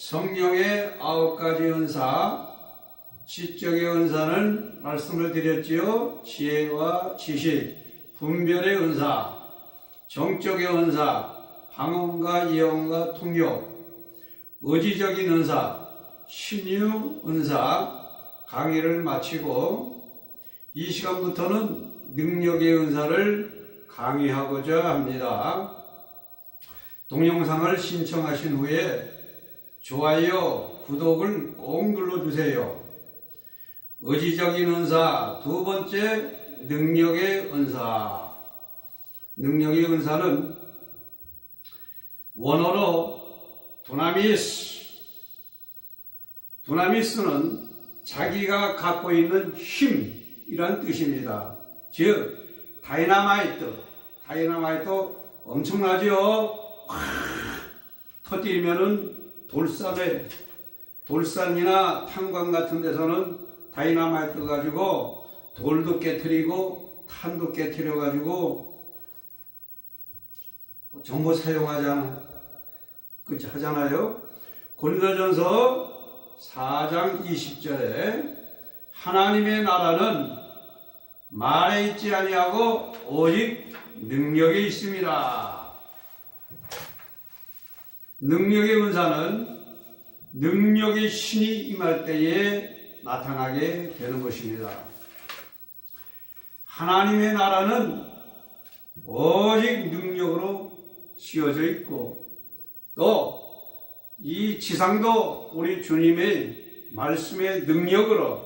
성령의 9가지 은사, 지적의 은사는 말씀을 드렸지요. 지혜와 지식, 분별의 은사, 정적의 은사, 방언과 예언과 통역, 의지적인 은사, 신유 은사 강의를 마치고 이 시간부터는 능력의 은사를 강의하고자 합니다. 동영상을 신청하신 후에 좋아요, 구독을 꼭 눌러주세요. 의지적인 은사, 두 번째 능력의 은사. 능력의 은사는 원어로 두나미스는 자기가 갖고 있는 힘이란 뜻입니다. 즉 다이나마이트 엄청나죠? 확 터뜨리면은 돌산이나 탄광 같은 데서는 다이나마이트 가지고 돌도 깨트리고 탄도 깨트려 가지고 전부 하잖아요. 고린도전서 4장 20절에 하나님의 나라는 말에 있지 아니하고 오직 능력에 있습니다. 능력의 은사는 능력의 신이 임할 때에 나타나게 되는 것입니다. 하나님의 나라는 오직 능력으로 지어져 있고 또 이 지상도 우리 주님의 말씀의 능력으로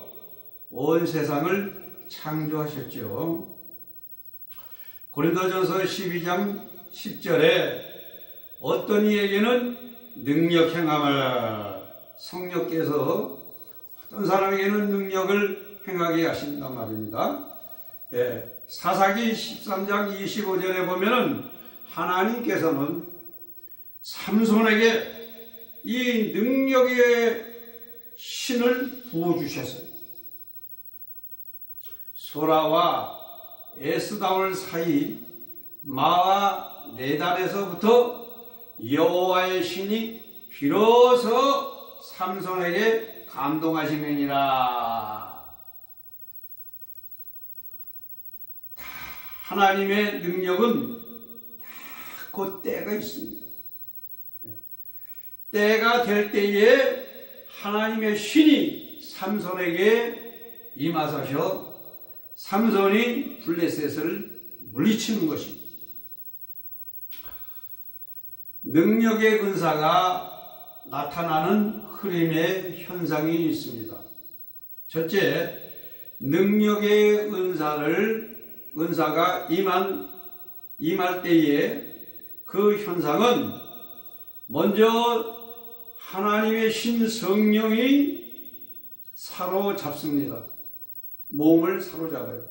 온 세상을 창조하셨죠. 고린도전서 12장 10절에 어떤 이에게는 능력 행함을, 성령께서 어떤 사람에게는 능력을 행하게 하신단 말입니다. 사사기 13장 25절에 보면은 하나님께서는 삼손에게 이 능력의 신을 부어주셨어요. 소라와 에스다올 사이 마와 네단에서부터 여호와의 신이 비로소 삼손에게 감동하시느니라. 하나님의 능력은 곧 때가 있습니다. 때가 될 때에 하나님의 신이 삼손에게 임하셔서 삼손이 블레셋을 물리치는 것입니다. 능력의 은사가 나타나는 흐름의 현상이 있습니다. 첫째, 능력의 은사가 임할 때에 그 현상은 먼저 하나님의 신 성령이 사로잡습니다. 몸을 사로잡아요.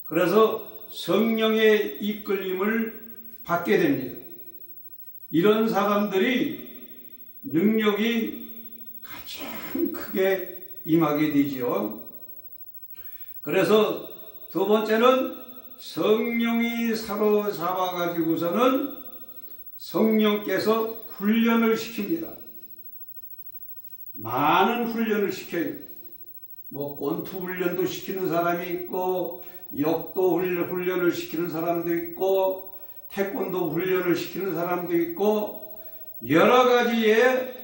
그래서 성령의 이끌림을 받게 됩니다. 이런 사람들이 능력이 가장 크게 임하게 되죠. 그래서 두 번째는 성령이 사로잡아 가지고서는 성령께서 훈련을 시킵니다. 많은 훈련을 시켜요. 권투 훈련도 시키는 사람이 있고, 역도 훈련을 시키는 사람도 있고, 태권도 훈련을 시키는 사람도 있고, 여러 가지의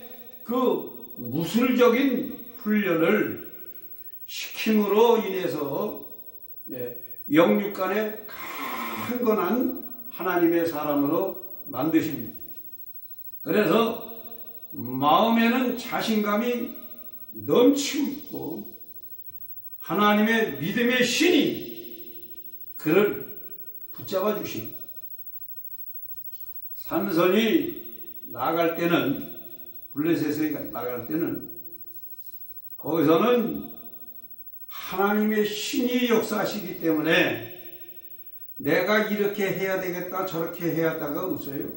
그 무술적인 훈련을 시킴으로 인해서 영육간에 강건한 하나님의 사람으로 만드십니다. 그래서 마음에는 자신감이 넘치고 있고 하나님의 믿음의 신이 그를 붙잡아 주십니다. 삼손이 나갈 때는, 블레셋에 나갈 때는 거기서는 하나님의 신이 역사하시기 때문에 내가 이렇게 해야 되겠다 저렇게 해야 하다가 없어요.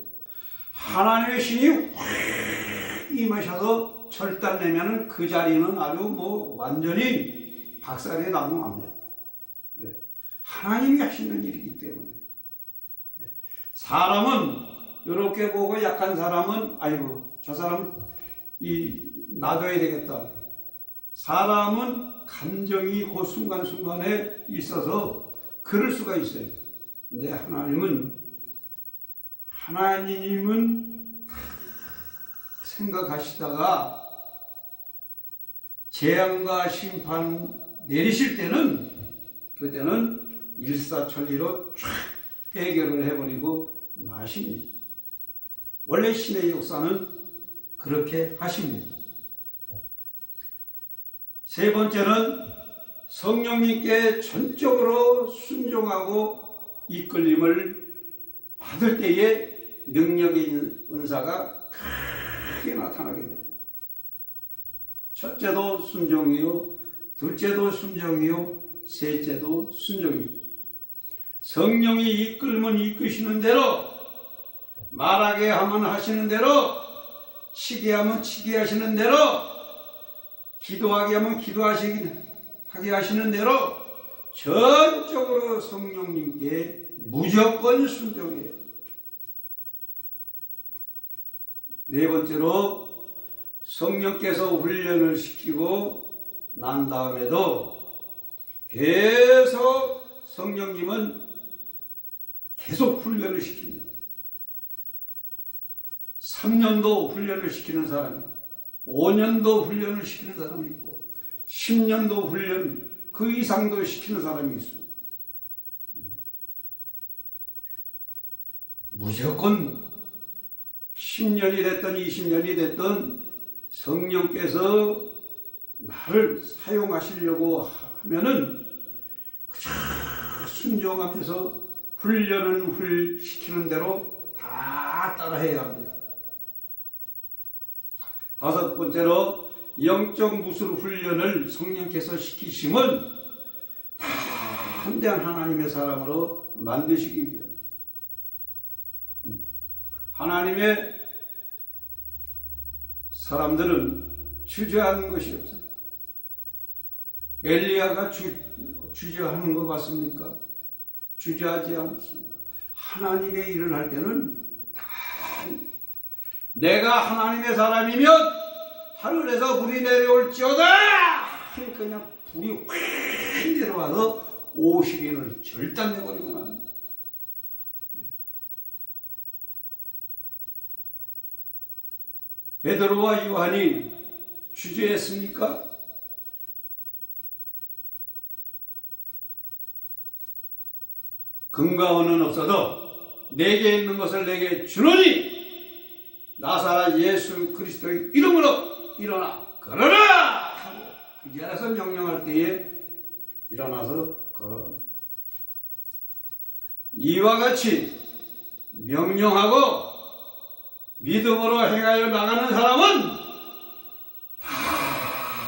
하나님의 신이 확 임하셔서 절단 내면은 그 자리는 아주 완전히 박살이 나고 맙니다. 하나님이 하시는 일이기 때문에. 사람은 이렇게 보고 약한 사람은 아이고 저 사람 놔둬야 되겠다. 사람은 감정이 그 순간순간에 있어서 그럴 수가 있어요. 근데 하나님은 생각하시다가 재앙과 심판 내리실 때는 그때는 일사천리로 쫙 해결을 해버리고 마십니다. 원래 신의 역사는 그렇게 하십니다. 세 번째는 성령님께 전적으로 순종하고 이끌림을 받을 때에 능력의 은사가 크게 나타나게 됩니다. 첫째도 순종이요, 둘째도 순종이요, 셋째도 순종이요. 성령이 이끌면 이끄시는 대로, 말하게 하면 하시는 대로, 치게 하면 치게 하시는 대로, 기도하게 하면 기도하게 하시는 대로 전적으로 성령님께 무조건 순종해요. 네 번째로 성령께서 훈련을 시키고 난 다음에도 계속 성령님은 계속 훈련을 시킵니다. 3년도 훈련을 시키는 사람이, 5년도 훈련을 시키는 사람이 있고 10년도 훈련 그 이상도 시키는 사람이 있습니다. 무조건 10년이 됐든 20년이 됐든 성령께서 나를 사용하시려고 하면은 그저 순종하면서 훈련은 시키는 대로 다 따라해야 합니다. 다섯 번째로 영적 무술 훈련을 성령께서 시키심은 담대한 하나님의 사람으로 만드시기 위함. 하나님의 사람들은 주저하는 것이 없어요. 엘리야가 주저하는 것 같습니까? 주저하지 않습니다. 하나님의 일을 할 때는 다 내가 하나님의 사람이면 하늘에서 불이 내려올지어다! 그냥 불이 확 내려와서 50인을 절단내버리고 맙니다. 베드로와 요한이 주저했습니까? 금과원은 없어도 내게 있는 것을 내게 주노니 나사렛 예수 그리스도의 이름으로 일어나 걸어라! 하고 그 자리에서 명령할 때에 일어나서 걸어. 이와 같이 명령하고 믿음으로 행하여 나가는 사람은 다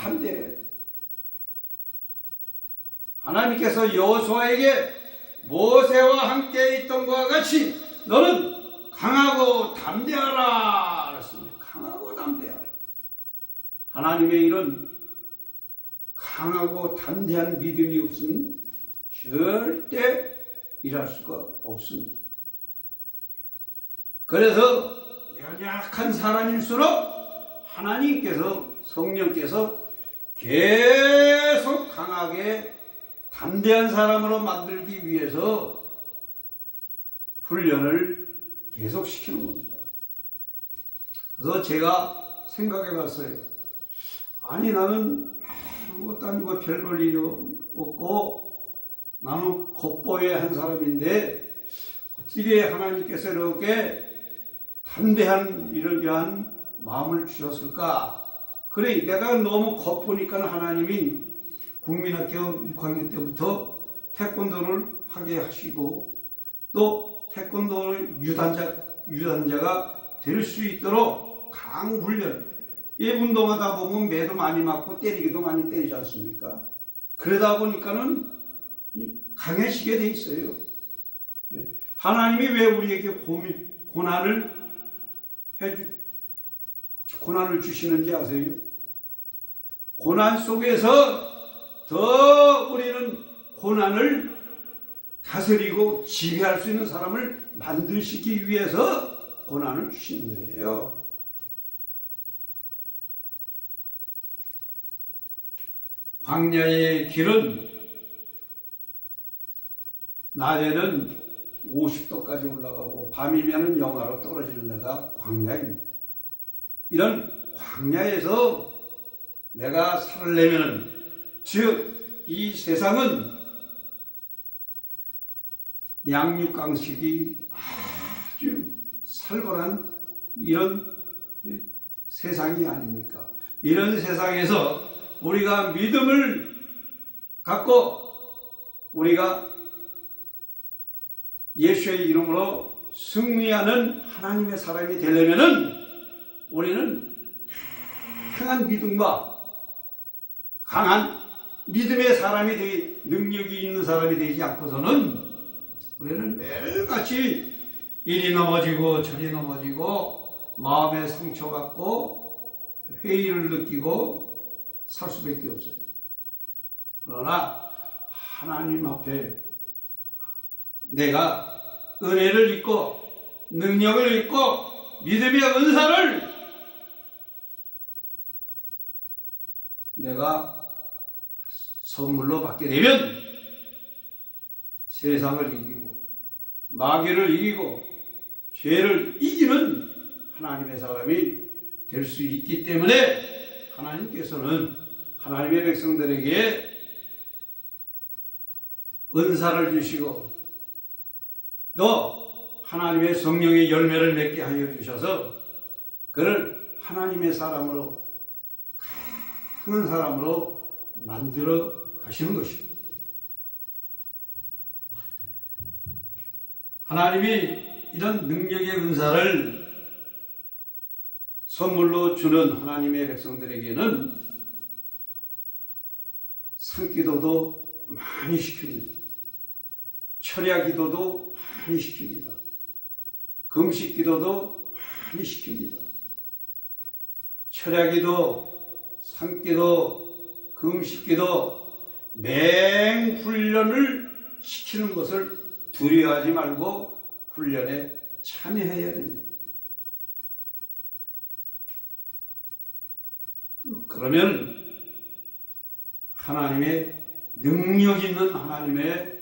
한데 하나님께서 여호수아에게 모세와 함께 있던 것과 같이 너는 강하고 담대하라 그랬습니다. 강하고 담대하라. 하나님의 일은 강하고 담대한 믿음이 없으면 절대 일할 수가 없습니다. 그래서 연약한 사람일수록 하나님께서 성령께서 계속 강하게 담대한 사람으로 만들기 위해서 훈련을 계속 시키는 겁니다. 그래서 제가 생각해 봤어요. 아니 나는 아무것도 아니고 별 볼 일이 없고 나는 겉보의 한 사람인데 어떻게 하나님께서 이렇게 담대한 일을 위한 마음을 주셨을까? 그래 내가 너무 겉보니까 하나님이 국민학교 6학년 때부터 태권도를 하게 하시고 또 태권도를 유단자가 될 수 있도록 강훈련. 이 운동하다 보면 매도 많이 맞고 때리기도 많이 때리지 않습니까? 그러다 보니까는 강해지게 돼 있어요. 하나님이 왜 우리에게 고난을 주시는지 아세요? 고난 속에서 더 우리는 고난을 다스리고 지배할 수 있는 사람을 만드시기 위해서 고난을 주시는 거예요. 광야의 길은 낮에는 50도까지 올라가고 밤이면 영하로 떨어지는 데가 광야입니다. 이런 광야에서 내가 살려면, 즉 이 세상은 양육강식이 아주 살벌한 이런 세상이 아닙니까? 이런 세상에서 우리가 믿음을 갖고 우리가 예수의 이름으로 승리하는 하나님의 사람이 되려면은 우리는 강한 믿음과 강한 믿음의 사람이 능력이 있는 사람이 되지 않고서는 우리는 매일같이 이리 넘어지고 저리 넘어지고 마음에 상처받고 회의를 느끼고 살 수밖에 없어요. 그러나 하나님 앞에 내가 은혜를 입고 능력을 입고 믿음의 은사를 내가 선물로 받게 되면 세상을 이기고 마귀를 이기고 죄를 이기는 하나님의 사람이 될 수 있기 때문에 하나님께서는 하나님의 백성들에게 은사를 주시고 또 하나님의 성령의 열매를 맺게 하여 주셔서 그를 하나님의 사람으로, 강한 사람으로 만들어 가시는 것입니다. 하나님이 이런 능력의 은사를 선물로 주는 하나님의 백성들에게는 산기도도 많이 시킵니다. 철야기도도 많이 시킵니다. 금식기도도 많이 시킵니다. 철야기도, 산기도, 금식기도 맹훈련을 시키는 것을 두려워하지 말고 훈련에 참여해야 됩니다. 그러면 하나님의 능력 있는 하나님의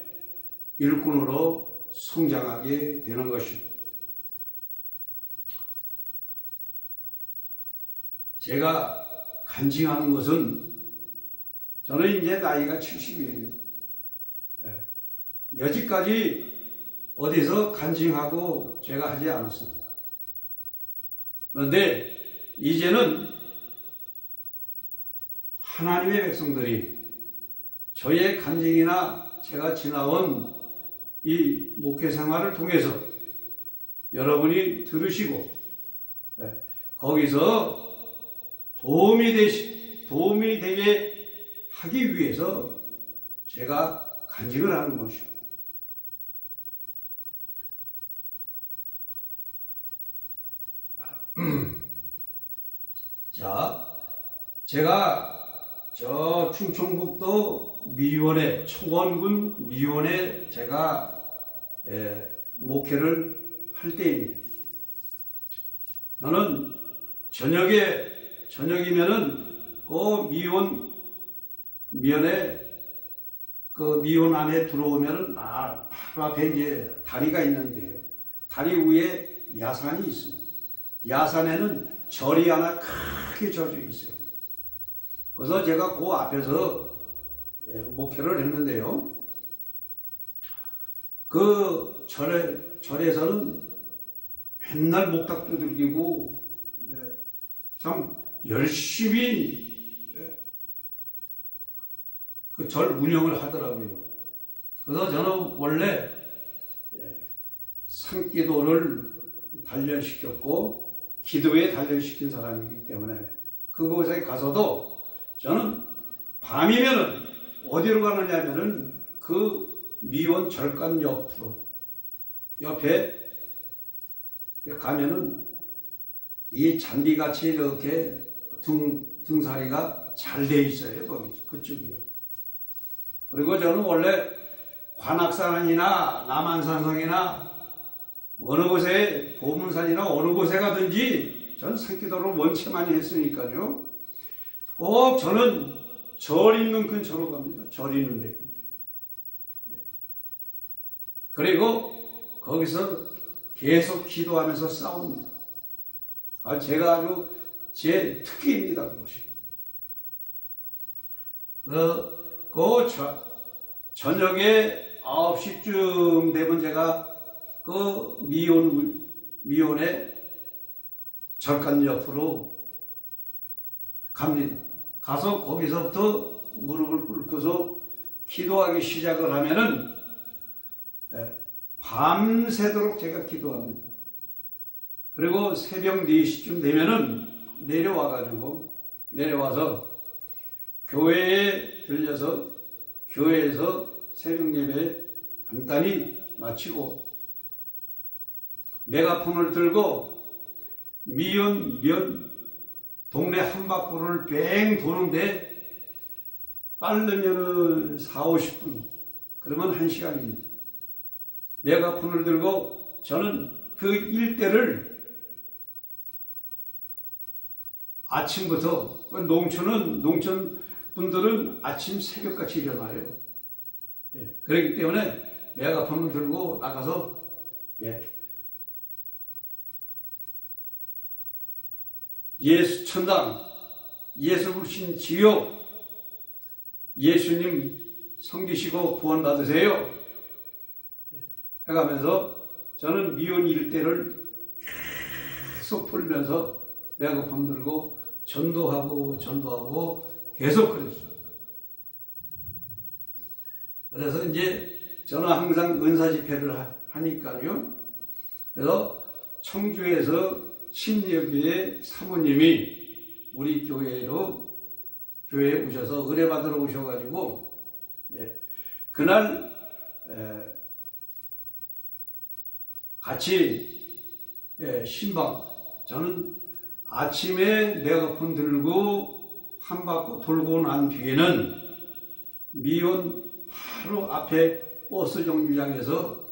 일꾼으로 성장하게 되는 것입니다. 제가 간증하는 것은 저는 이제 나이가 70이에요. 여지까지 어디서 간증하고 제가 하지 않았습니다. 그런데 이제는 하나님의 백성들이 저의 간증이나 제가 지나온 이 목회 생활을 통해서 여러분이 들으시고 거기서 도움이 되게 하기 위해서 제가 간증을 하는 것이요. 자, 제가 저 충청북도 미원에, 청원군 미원에 제가 목회를 할 때입니다. 저는 저녁이면은 그 미원에 그 미원 안에 들어오면은 바로 앞에 이제 다리가 있는데요. 다리 위에 야산이 있습니다. 야산에는 절이 하나 크게 져져 있어요. 그래서 제가 그 앞에서 목회를 했는데요. 그 절에서는 맨날 목탁 두들기고 참 열심히 그 절 운영을 하더라고요. 그래서 저는 원래 산기도를 단련시켰고 기도에 단련시킨 사람이기 때문에 그곳에 가서도 저는 밤이면은 어디로 가느냐면은 그 미원 절간 옆에 가면은 이 잔디같이 이렇게 등사리가 잘 돼 있어요. 거기 그쪽이요. 그리고 저는 원래 관악산이나 남한산성이나 어느 곳에 보문산이나 어느 곳에 가든지 전 산기도를 원체 많이 했으니까요. 꼭 저는 절 있는 근처로 갑니다. 절 있는 데 근처. 그리고 거기서 계속 기도하면서 싸웁니다. 제가 아주 제 특기입니다. 그것이. 저녁에 9시쯤 되면 제가 그 미혼의 절간 옆으로 갑니다. 가서 거기서부터 무릎을 꿇고서 기도하기 시작을 하면은 밤새도록 제가 기도합니다. 그리고 새벽 4시쯤 되면은 내려와서 교회에 들려서 교회에서 새벽 예배 간단히 마치고 메가폰을 들고 동네 한바퀴를 뱅 도는데 빠르면은 40-50분, 그러면 1시간입니다. 메가폰을 들고 저는 그 일대를 아침부터, 농촌 분들은 아침 새벽같이 일어나요. 그렇기 때문에 메가폰을 들고 나가서 예수 천당, 예수 부르신 지옥, 예수님 섬기시고 구원 받으세요 해가면서 저는 미혼 일대를 계속 풀면서 메가폰 들고 전도하고 계속 그랬어요. 그래서 이제 저는 항상 은사 집회를 하니까요. 그래서 청주에서 심리교회 사모님이 우리 교회에 오셔서 의뢰 받으러 오셔가지고 그날 같이 신방, 저는 아침에 메가폰 들고 한 바퀴 돌고 난 뒤에는 미혼 바로 앞에 버스 정류장에서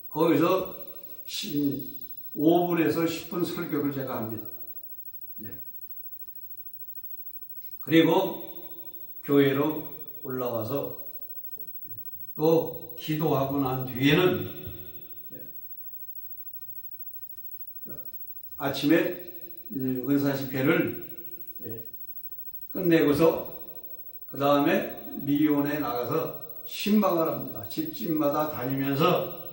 거기서 5분에서 10분 설교를 제가 합니다. 그리고 교회로 올라와서 또 기도하고 난 뒤에는 아침에 은사 집회를 끝내고서 그 다음에 미혼에 나가서 신방을 합니다. 집집마다 다니면서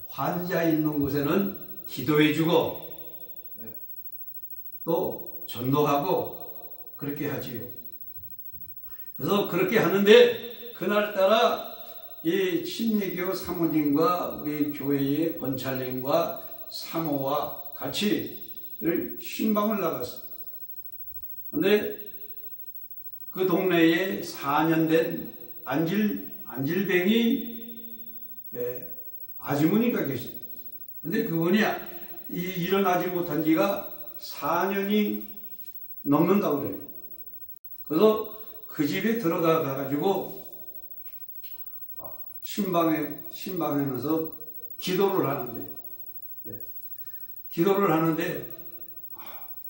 환자 있는 곳에는 기도해주고 또 전도하고 그렇게 하지요. 그래서 그렇게 하는데 그날따라 이 침례교 사모님과 우리 교회의 권찰님과 사모와 같이 신방을 나갔어요. 근데 그 동네에 4년 된 안질뱅이 아주머니가 계세요. 근데 그분이 일어나지 못한 지가 4년이 넘는다고 그래요. 그래서 그 집에 들어가가지고 신방하면서 기도를 하는데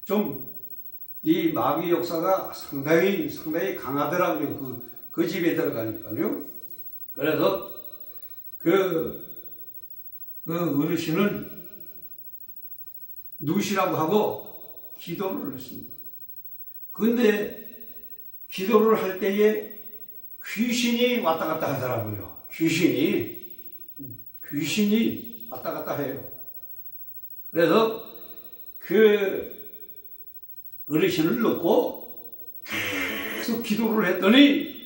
좀 이 마귀 역사가 상당히 강하더라고요. 그 집에 들어가니까요. 그래서 그 어르신을 누시라고 하고 기도를 했습니다. 근데 기도를 할 때에 귀신이 왔다 갔다 하더라고요. 귀신이 왔다 갔다 해요. 그래서 그 어르신을 놓고 계속 기도를 했더니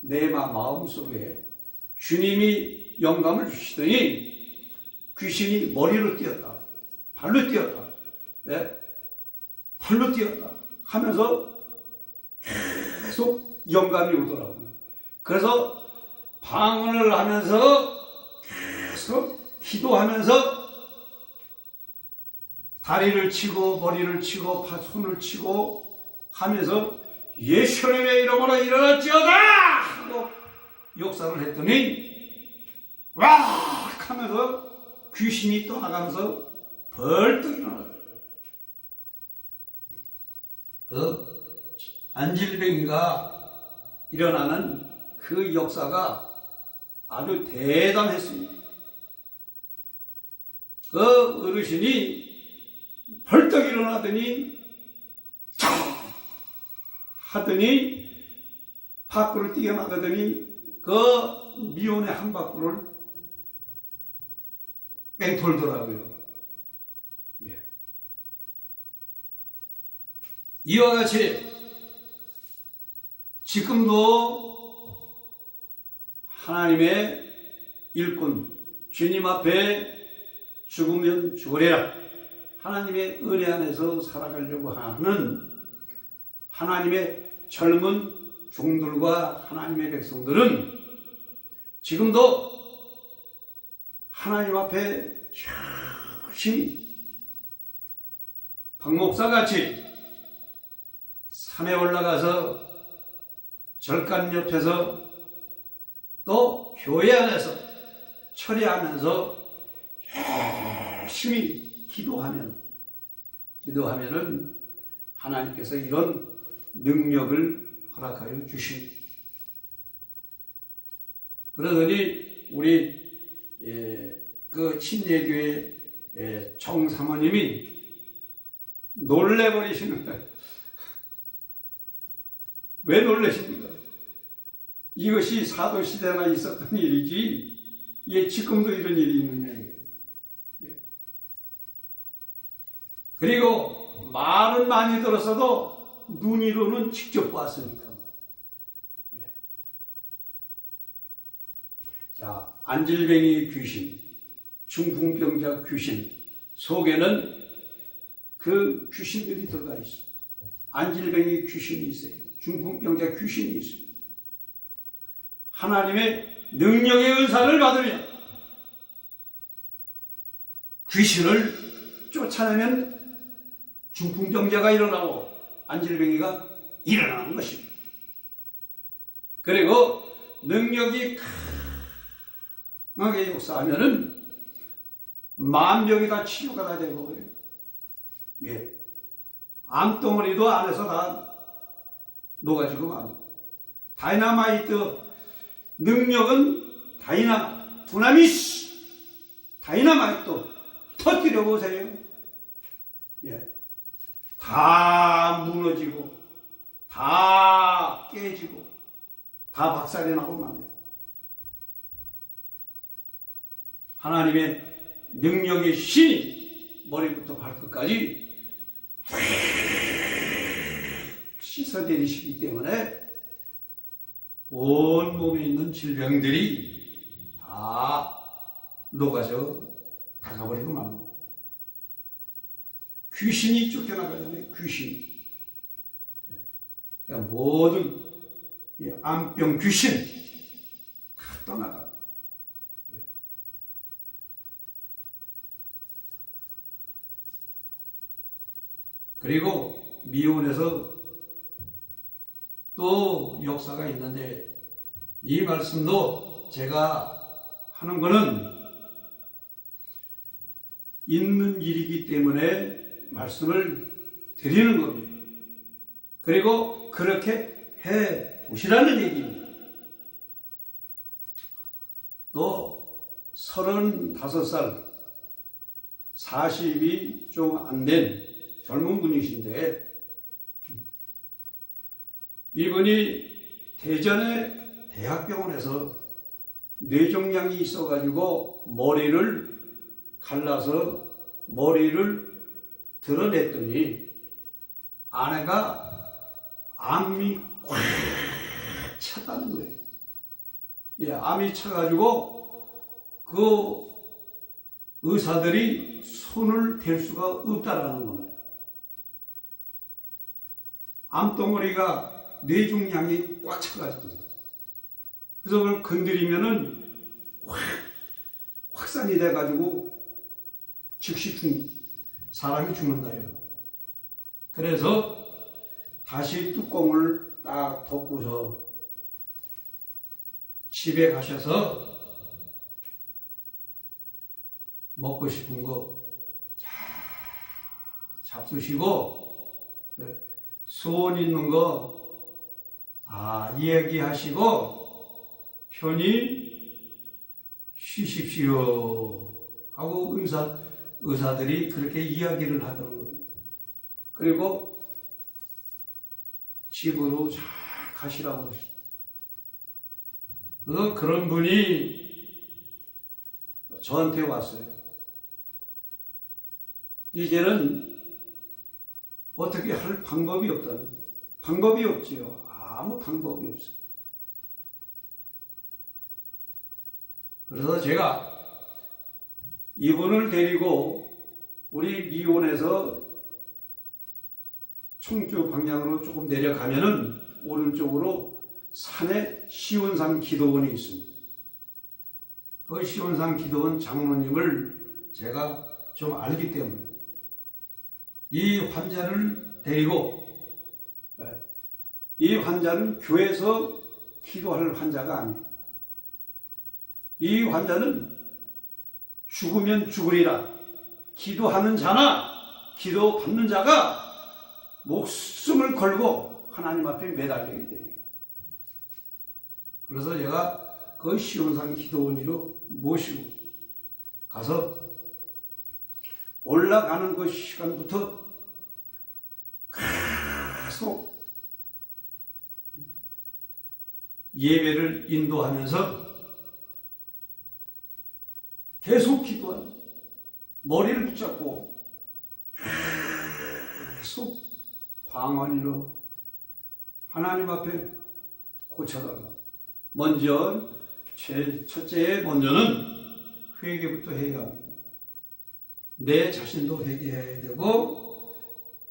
내 마음속에 주님이 영감을 주시더니 귀신이 머리로 뛰었다, 발로 뛰었다, 발로 뛰었다 하면서 계속 영감이 오더라고요. 그래서 방언을 하면서 계속 기도하면서 다리를 치고 머리를 치고 손을 치고 하면서 예수님의 이름으로 일어났지어다 하고 역사를 했더니 와 하면서 귀신이 떠나가면서 벌떡 일어나더라고요. 그래서 안질뱅이가 일어나는 그 역사가 아주 대단했습니다. 그 어르신이 벌떡 일어나더니 차 하더니 밖으로 뛰어나가더니 그 미혼의 한 바퀴를 뺑 돌더라고요. 예. 이와 같이 지금도 하나님의 일꾼, 주님 앞에 죽으면 죽으리라, 하나님의 은혜 안에서 살아가려고 하는 하나님의 젊은 종들과 하나님의 백성들은 지금도 하나님 앞에 열심히 박목사같이 산에 올라가서 절간 옆에서 또 교회 안에서 철회하면서 열심히 기도하면은 하나님께서 이런 능력을 허락하여 주십니다. 그러더니 우리 그 침례교회 정사모님이 놀래버리시는 거예요. 왜 놀라십니까? 이것이 사도시대나 있었던 일이지 이게 지금도 이런 일이 있느냐 이거예요. 그리고 말은 많이 들었어도 눈으로는 직접 봤으니까. 자, 안질뱅이 귀신, 중풍병자 귀신 속에는 그 귀신들이 들어가 있어요. 안질뱅이 귀신이 있어요. 중풍병자 귀신이 있어요. 하나님의 능력의 은사를 받으면 귀신을 쫓아내면 중풍병자가 일어나고 안질뱅이가 일어나는 것입니다. 그리고 능력이 강하게 역사하면은 만병이 다 치료가 다 되고 그래요. 예. 암덩어리도 안에서 다 녹아지고 말. 다이나마이트 능력은 다이나마이트 터뜨려 보세요. 예. 다 무너지고 다 깨지고 다 박살이 나고 맙니다. 하나님의 능력의 신이 머리부터 발끝까지 씻어내리시기 때문에 온 몸에 있는 질병들이 다 녹아져 나가버리고 맙니다. 귀신이 쫓겨나가잖아요. 귀신. 그러니까 모든 암병 귀신 다 떠나가. 그리고 미혼에서 또 역사가 있는데 이 말씀도 제가 하는 거는 있는 일이기 때문에 말씀을 드리는 겁니다. 그리고 그렇게 해 보시라는 얘기입니다. 또 35살 40이 좀 안 된 젊은 분이신데 이분이 대전의 대학병원에서 뇌종양이 있어가지고 머리를 갈라서 머리를 드러냈더니 아내가 암이 꽉 찼다는 거예요. 예, 암이 차가지고 그 의사들이 손을 댈 수가 없다라는 겁니다. 암덩어리가 뇌종양이 꽉 차가지고 그래서 그걸 건드리면은 확산이 돼가지고 즉시 사람이 죽는다요. 그래서 다시 뚜껑을 딱 덮고서 집에 가셔서 먹고 싶은 거 잡수시고 소원 있는 거 이야기하시고 편히 쉬십시오 하고 의사들이 그렇게 이야기를 하더라고요. 그리고 집으로 잘 가시라고 그러시죠. 그래서 그런 분이 저한테 왔어요. 이제는 어떻게 할 방법이 없다는 거예요. 방법이 없지요. 아무 방법이 없어요. 그래서 제가 이분을 데리고 우리 미원에서 청주 방향으로 조금 내려가면은 오른쪽으로 산에 시원산 기도원이 있습니다. 그 시원산 기도원 장로님을 제가 좀 알기 때문에 이 환자를 데리고, 이 환자는 교회에서 기도할 환자가 아니에요. 이 환자는 죽으면 죽으리라. 기도하는 자나 기도 받는 자가 목숨을 걸고 하나님 앞에 매달리게 돼요. 그래서 제가 그 시온산 기도원으로 모시고 가서 올라가는 그 시간부터 계속 예배를 인도하면서 계속 기도하는, 머리를 붙잡고 계속 방언으로 하나님 앞에 고쳐달라. 먼저 첫째 먼저는 회개부터 해야 합니다. 내 자신도 회개해야 되고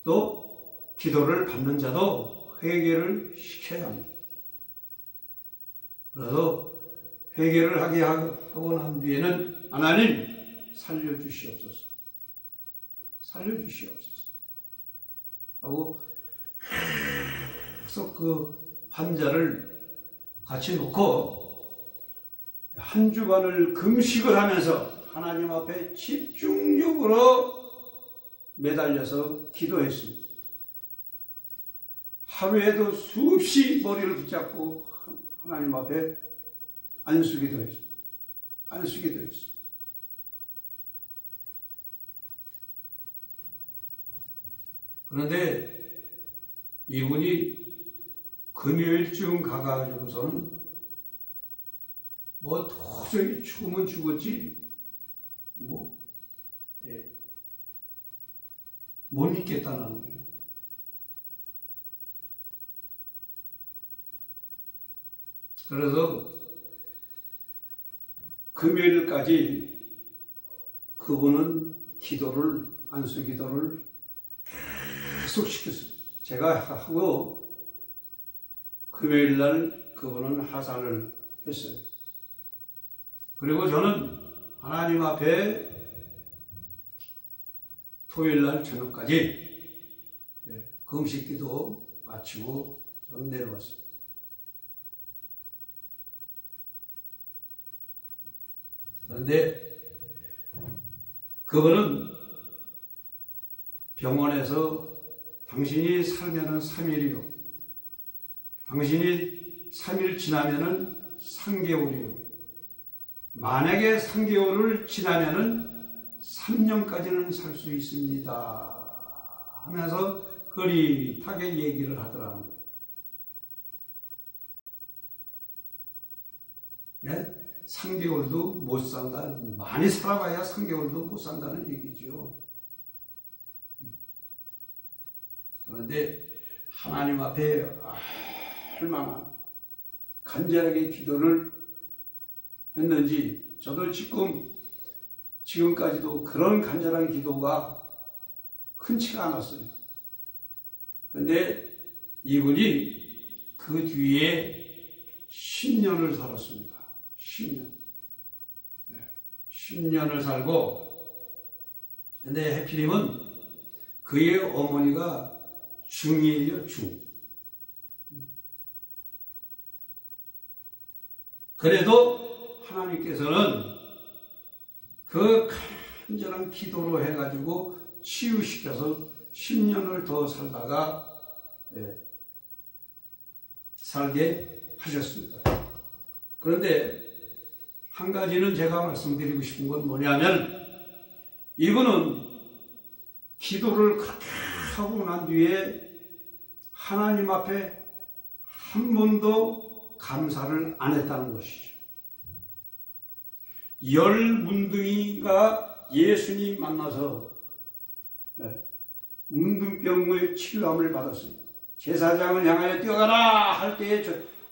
또 기도를 받는 자도 회개를 시켜야 합니다. 그래서 회개를 하게 하고 난 뒤에는 하나님 살려주시옵소서, 살려주시옵소서 하고 계속 그 환자를 같이 놓고 한 주간을 금식을 하면서 하나님 앞에 집중적으로 매달려서 기도했습니다. 하루에도 수없이 머리를 붙잡고 하나님 앞에 안수기도 했습니다. 안수기도 했습니다. 그런데 이분이 금요일쯤 가가지고서는 뭐 도저히 죽으면 죽었지 못 믿겠다는 거예요. 그래서 금요일까지 그분은 안수 기도를 계속 시켰어요. 제가 하고 금요일 날 그분은 하산을 했어요. 그리고 저는 하나님 앞에 토요일 날 저녁까지 금식 기도 마치고 저는 내려왔습니다. 그런데 그분은 병원에서 당신이 살면은 3일이요. 당신이 3일 지나면은 3개월이요. 만약에 3개월을 지나면은 3년까지는 살 수 있습니다 하면서 흐릿하게 얘기를 하더라는 거예요. 네? 3개월도 못 산다. 많이 살아봐야 3개월도 못 산다는 얘기죠. 그런데 하나님 앞에 얼마나 간절하게 기도를 했는지 저도 지금까지도 그런 간절한 기도가 흔치가 않았어요. 그런데 이분이 그 뒤에 10년을 살았습니다. 10년. 10년을 살고, 근데 해필이면 그의 어머니가 중이에요, 중. 그래도 하나님께서는 그 간절한 기도로 해가지고 치유시켜서 10년을 더 살다가 살게 하셨습니다. 그런데 한 가지는 제가 말씀드리고 싶은 건 뭐냐면, 이분은 기도를 그렇게 하고 난 뒤에 하나님 앞에 한 번도 감사를 안 했다는 것이죠. 10문둥이가 예수님 만나서 문둥병의 치료함을 받았어요. 제사장을 향하여 뛰어가라 할 때에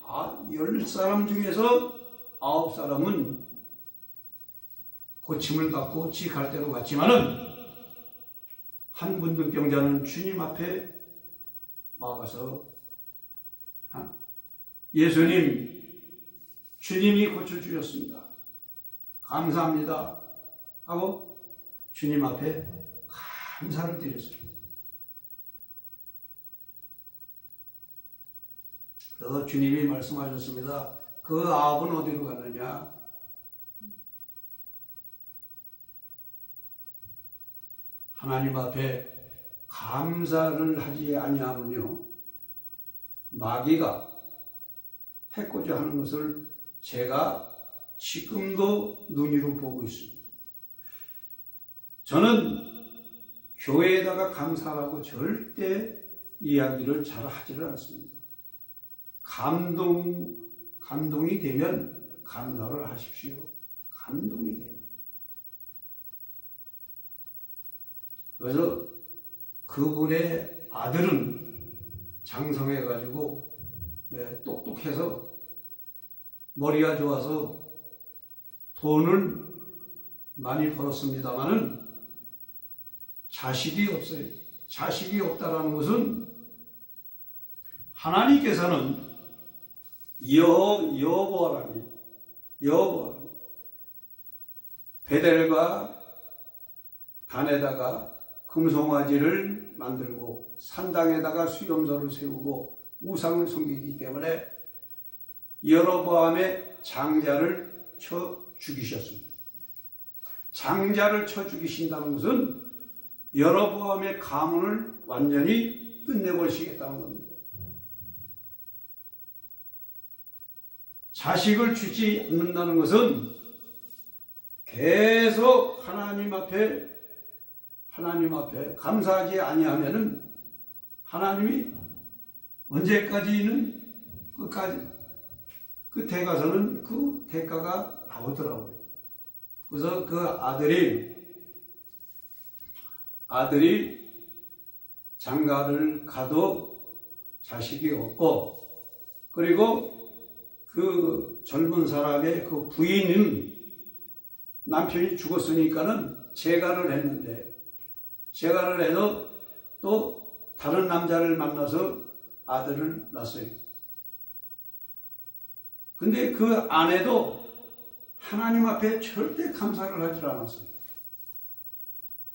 10사람 중에서 9사람은 고침을 받고 지 갈 대로 갔지만은 한 문둥병자는 주님 앞에 와가서 예수님, 주님이 고쳐주셨습니다. 감사합니다 하고 주님 앞에 감사를 드렸어요. 그래서 주님이 말씀하셨습니다. 그 아합은 어디로 갔느냐? 하나님 앞에 감사를 하지 아니하면요, 마귀가 해코자 하는 것을 제가 지금도 눈으로 보고 있습니다. 저는 교회에다가 감사라고 절대 이야기를 잘 하지를 않습니다. 감동이 되면 감사를 하십시오. 감동이 되면. 그래서 그분의 아들은 장성해가지고 똑똑해서 머리가 좋아서 돈을 많이 벌었습니다마는 자식이 없어요. 자식이 없다라는 것은 하나님께서는 여보아라니 베델과 단에다가 금송아지를 만들고 산당에다가 수염소를 세우고 우상을 섬기기 때문에 여로보암의 장자를 쳐 죽이셨습니다. 장자를 쳐 죽이신다는 것은 여로보암의 가문을 완전히 끝내버리시겠다는 겁니다. 자식을 주지 않는다는 것은 계속 하나님 앞에 감사하지 아니하면은 하나님이 언제까지는 끝에 가서는 그 대가가 나오더라고요. 그래서 그 아들이 장가를 가도 자식이 없고, 그리고 그 젊은 사람의 그 부인은 남편이 죽었으니까는 재가를 했는데, 재가를 해서 또 다른 남자를 만나서 아들을 낳았어요. 근데 그 아내도 하나님 앞에 절대 감사를 하지 않았어요.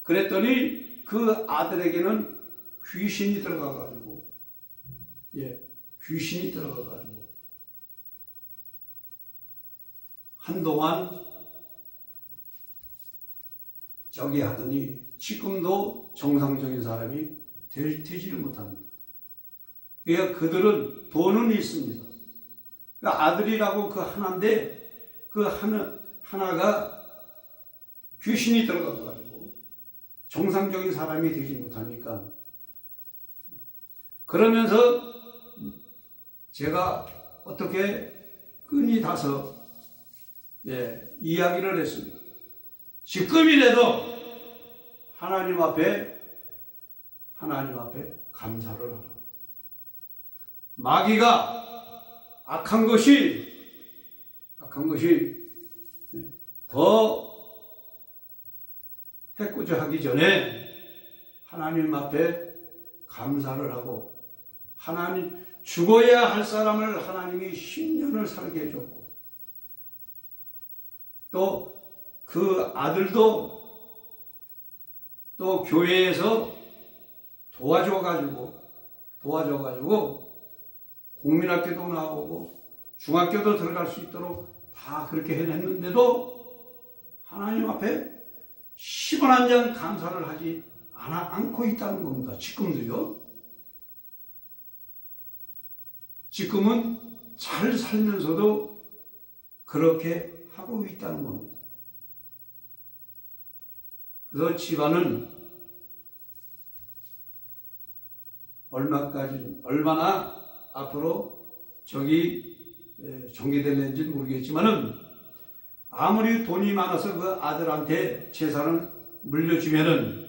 그랬더니 그 아들에게는 귀신이 들어가가지고, 귀신이 들어가가지고 한동안 저기 하더니 지금도 정상적인 사람이 되지를 못합니다. 그러니까 그들은 돈은 있습니다. 그 아들이라고 그 하나인데 그 하나가 귀신이 들어가가지고 정상적인 사람이 되지 못하니까, 그러면서 제가 어떻게 끈이 닿아서 이야기를 했습니다. 지금이라도 하나님 앞에 감사를 하라. 마귀가 악한 것이 더 해코자 하기 전에 하나님 앞에 감사를 하고, 하나님 죽어야 할 사람을 하나님이 10년을 살게 해줬고, 또 그 아들도 또 교회에서 도와줘가지고 국민학교도 나오고 중학교도 들어갈 수 있도록 다 그렇게 해냈는데도 하나님 앞에 10원 한 장 감사를 하지 않고 있다는 겁니다. 지금도요. 지금은 잘 살면서도 그렇게 하고 있다는 겁니다. 그래서 집안은 얼마나 앞으로 전개될는지는 모르겠지만은 아무리 돈이 많아서 그 아들한테 재산을 물려주면은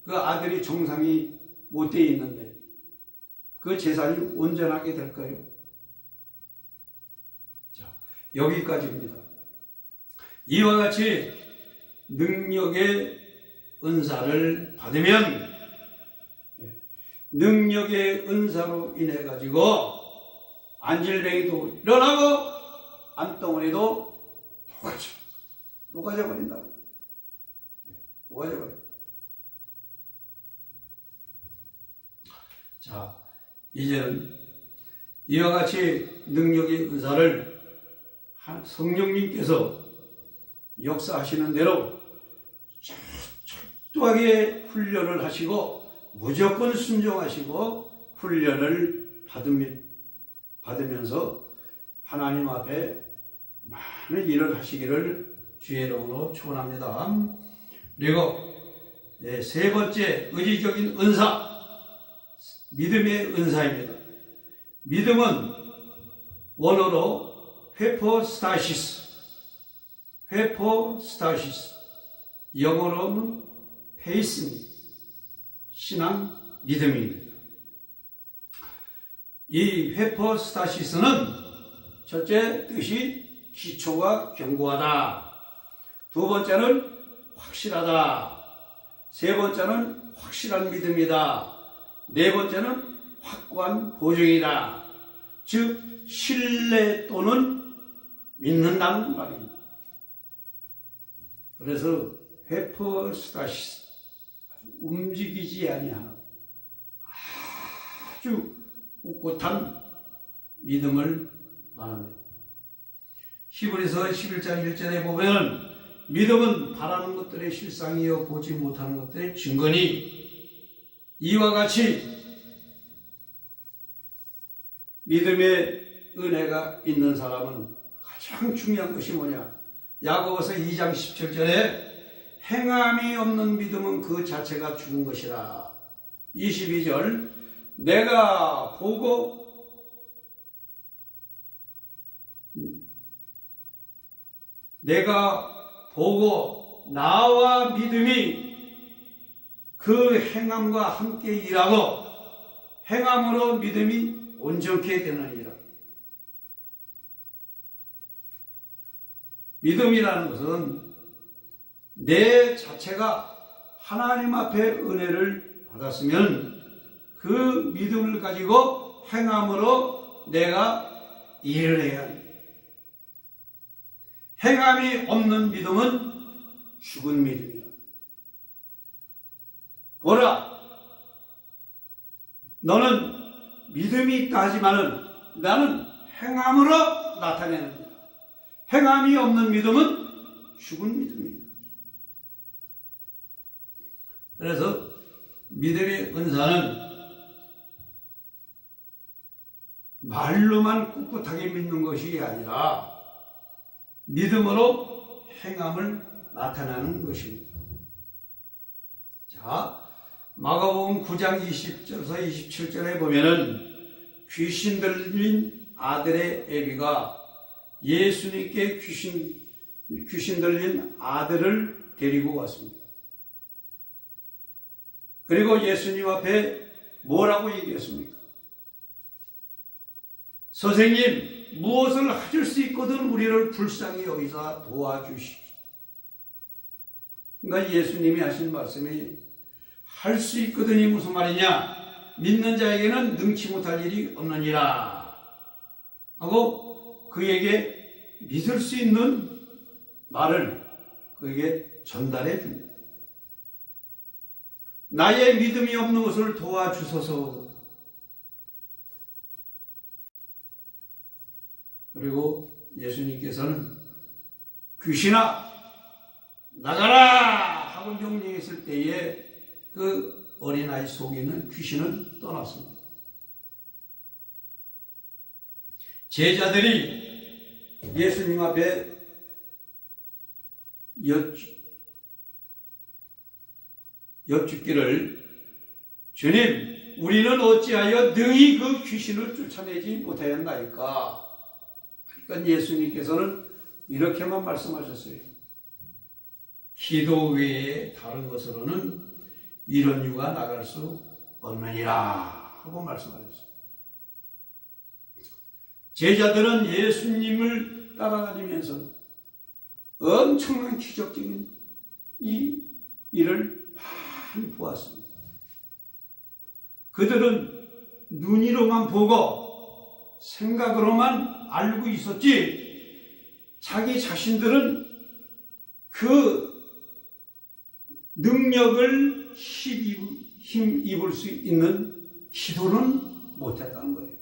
그 아들이 정상이 못 돼 있는데 그 재산이 온전하게 될까요? 자, 여기까지입니다. 이와 같이 능력의 은사를 받으면 능력의 은사로 인해 가지고 안질뱅이도 일어나고 암덩어리도 녹아져 버린다. 녹아져 버려. 자, 이제는 이와 같이 능력의 은사를 성령님께서 역사하시는 대로 철저하게 훈련을 하시고 무조건 순종하시고 훈련을 받으면서 하나님 앞에 많은 일을 하시기를 주의 이름으로 축원합니다. 그리고 세 번째 의지적인 은사, 믿음의 은사입니다. 믿음은 원어로 회포스타시스, 영어로는 페이스입니다. 신앙 믿음입니다. 이 회포스타시스는 첫째 뜻이 기초가 견고하다. 두 번째는 확실하다. 세 번째는 확실한 믿음이다. 네 번째는 확고한 보증이다. 즉 신뢰 또는 믿는다는 말입니다. 그래서 회포스타시스, 움직이지 아니하는 아주 꿋꿋한 믿음을 말합니다. 히브리서 11장 1절에 보면 믿음은 바라는 것들의 실상이요 보지 못하는 것들의 증거니 이와 같이 믿음의 은혜가 있는 사람은 가장 중요한 것이 뭐냐? 야고보서 2장 17절에 행함이 없는 믿음은 그 자체가 죽은 것이라. 22절 내가 보고 나와 믿음이 그 행함과 함께 일하고 행함으로 믿음이 온전케 되느니라. 믿음이라는 것은 내 자체가 하나님 앞에 은혜를 받았으면 그 믿음을 가지고 행함으로 내가 일을 해야 합니다. 행함이 없는 믿음은 죽은 믿음이다. 보라, 너는 믿음이 있다 하지만은 나는 행함으로 나타내는 거다. 행함이 없는 믿음은 죽은 믿음이다. 그래서 믿음의 은사는 말로만 꿋꿋하게 믿는 것이 아니라 믿음으로 행함을 나타나는 것입니다. 자, 마가복음 9장 20절에서 27절에 보면은 귀신 들린 아들의 애비가 예수님께 귀신 들린 아들을 데리고 왔습니다. 그리고 예수님 앞에 뭐라고 얘기했습니까? 선생님, 무엇을 하실 수 있거든 우리를 불쌍히 여기사 도와주십시오. 그러니까 예수님이 하신 말씀이 할 수 있거든이 무슨 말이냐? 믿는 자에게는 능치 못할 일이 없느니라 하고 그에게 믿을 수 있는 말을 그에게 전달해 줍니다. 나의 믿음이 없는 것을 도와주소서. 그리고 예수님께서는 귀신아 나가라 하고 명령했을 때에 그 어린아이 속에 있는 귀신은 떠났습니다. 제자들이 예수님 앞에 여쭙기를, 주님, 우리는 어찌하여 능히 그 귀신을 쫓아내지 못하였나이까? 그러니까 예수님께서는 이렇게만 말씀하셨어요. 기도 외에 다른 것으로는 이런 유가 나갈 수 없느니라 하고 말씀하셨어요. 제자들은 예수님을 따라다니면서 엄청난 기적적인 이 일을 많이 보았습니다. 그들은 눈으로만 보고 생각으로만 알고 있었지, 자기 자신들은 그 능력을 힘입을 수 있는 기도는 못했다는 거예요.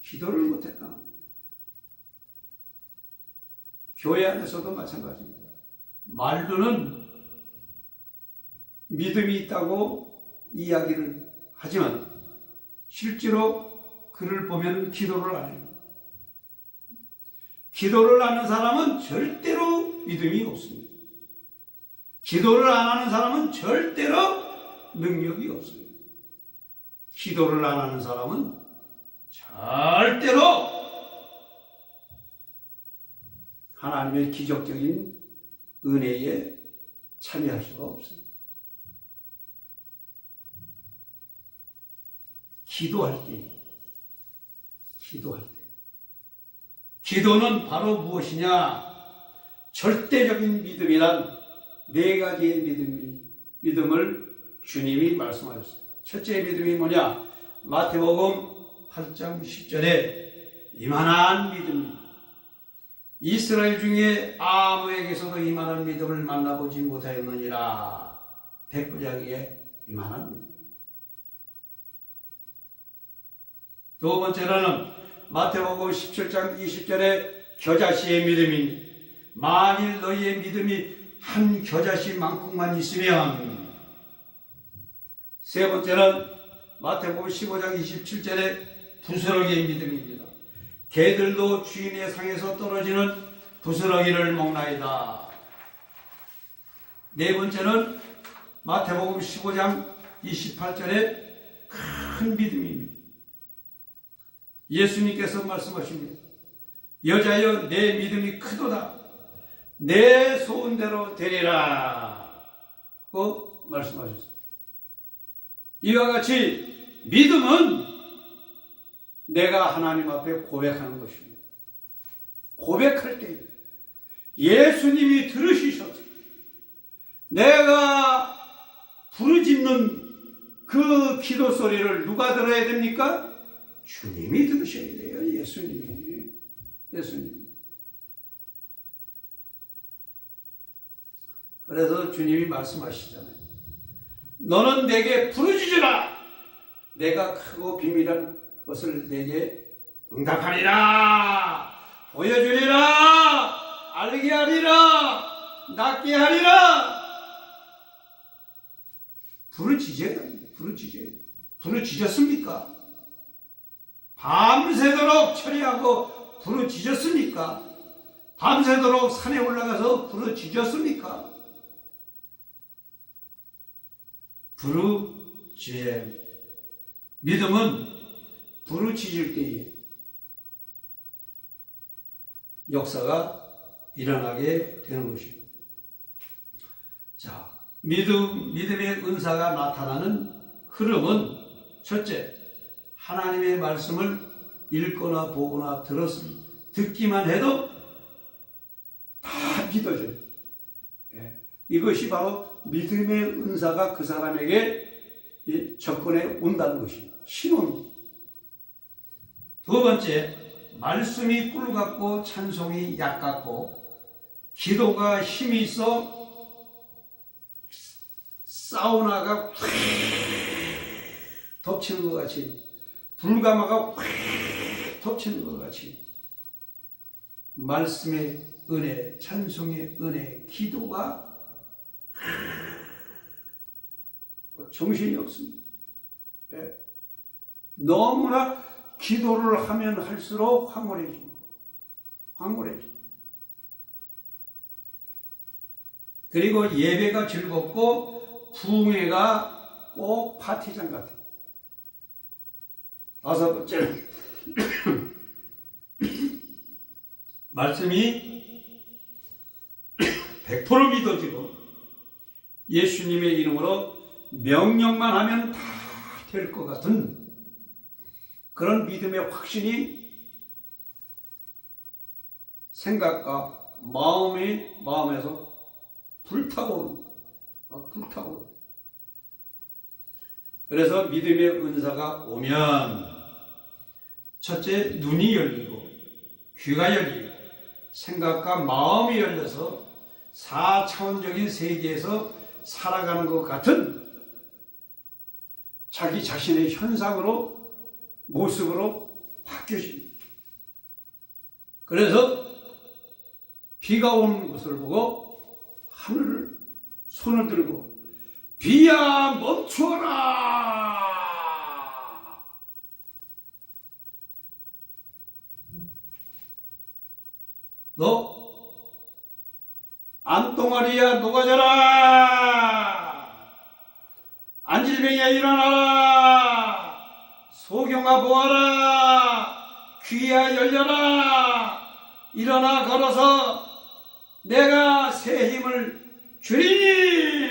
기도를 못했다는 거예요. 교회 안에서도 마찬가지입니다. 말로는 믿음이 있다고 이야기를 하지만 실제로 그를 보면 기도를 안 해요. 기도를 하는 사람은 절대로 믿음이 없습니다. 기도를 안 하는 사람은 절대로 능력이 없어요. 기도를 안 하는 사람은 절대로 하나님의 기적적인 은혜에 참여할 수가 없어요. 기도할 때. 기도는 바로 무엇이냐? 절대적인 믿음이란 네 가지의 믿음을 주님이 말씀하셨어요. 첫째 믿음이 뭐냐? 마태복음 8장 10절에 이만한 믿음입니다. 이스라엘 중에 아무에게서도 이만한 믿음을 만나보지 못하였느니라. 백부장의 이만한 믿음. 두 번째로는 마태복음 17장 20절에 겨자씨의 믿음입니다. 만일 너희의 믿음이 한 겨자씨만큼만 있으면. 세 번째는 마태복음 15장 27절에 부스러기의 믿음입니다. 개들도 주인의 상에서 떨어지는 부스러기를 먹나이다. 네 번째는 마태복음 15장 28절에 큰 믿음입니다. 예수님께서 말씀하십니다. 여자여 내 믿음이 크도다. 내 소원대로 되리라 고 말씀하셨습니다. 이와 같이 믿음은 내가 하나님 앞에 고백하는 것입니다. 고백할 때 예수님이 들으시셔서 내가 부르짖는 그 기도 소리를 누가 들어야 됩니까? 주님이 들으셔야 돼요. 예수님이. 그래서 주님이 말씀하시잖아요. 너는 내게 부르짖으라. 내가 크고 비밀한 것을 내게 응답하리라. 보여주리라. 알게 하리라. 낫게 하리라. 부르짖었습니까? 밤새도록 처리하고 부르짖었습니까? 밤새도록 산에 올라가서 부르짖었습니까? 부르짖어야 믿음은 부르짖을 때에 역사가 일어나게 되는 것입니다. 자, 믿음의 은사가 나타나는 흐름은 첫째, 하나님의 말씀을 읽거나 보거나 듣기만 해도 다 믿어져요. 이것이 바로 믿음의 은사가 그 사람에게 접근해 온다는 것입니다. 신호입니다. 두 번째, 말씀이 꿀 같고 찬송이 약 같고 기도가 힘이 있어 사우나가 덮치는 것 같이, 불가마가 덮치는 것 같이 말씀의 은혜, 찬송의 은혜, 기도가 정신이 없습니다. 너무나 기도를 하면 할수록 황홀해집니다. 황홀해져. 그리고 예배가 즐겁고 부흥회가 꼭 파티장 같아요. 다섯 번째는 말씀이 100% 믿어지고 예수님의 이름으로 명령만 하면 다 될 것 같은 그런 믿음의 확신이 생각과 마음에서 불타오르는 불타오르는. 그래서 믿음의 은사가 오면 첫째, 눈이 열리고 귀가 열리고 생각과 마음이 열려서 4차원적인 세계에서 살아가는 것 같은 자기 자신의 현상으로, 모습으로 바뀌어집니다. 그래서 비가 오는 것을 보고 하늘을 손을 들고 비야 멈추어라. 너 암덩어리야 녹아져라. 안질병이야 일어나라. 소경아 보아라. 귀야 열려라. 일어나 걸어서 내가 새 힘을 주리니.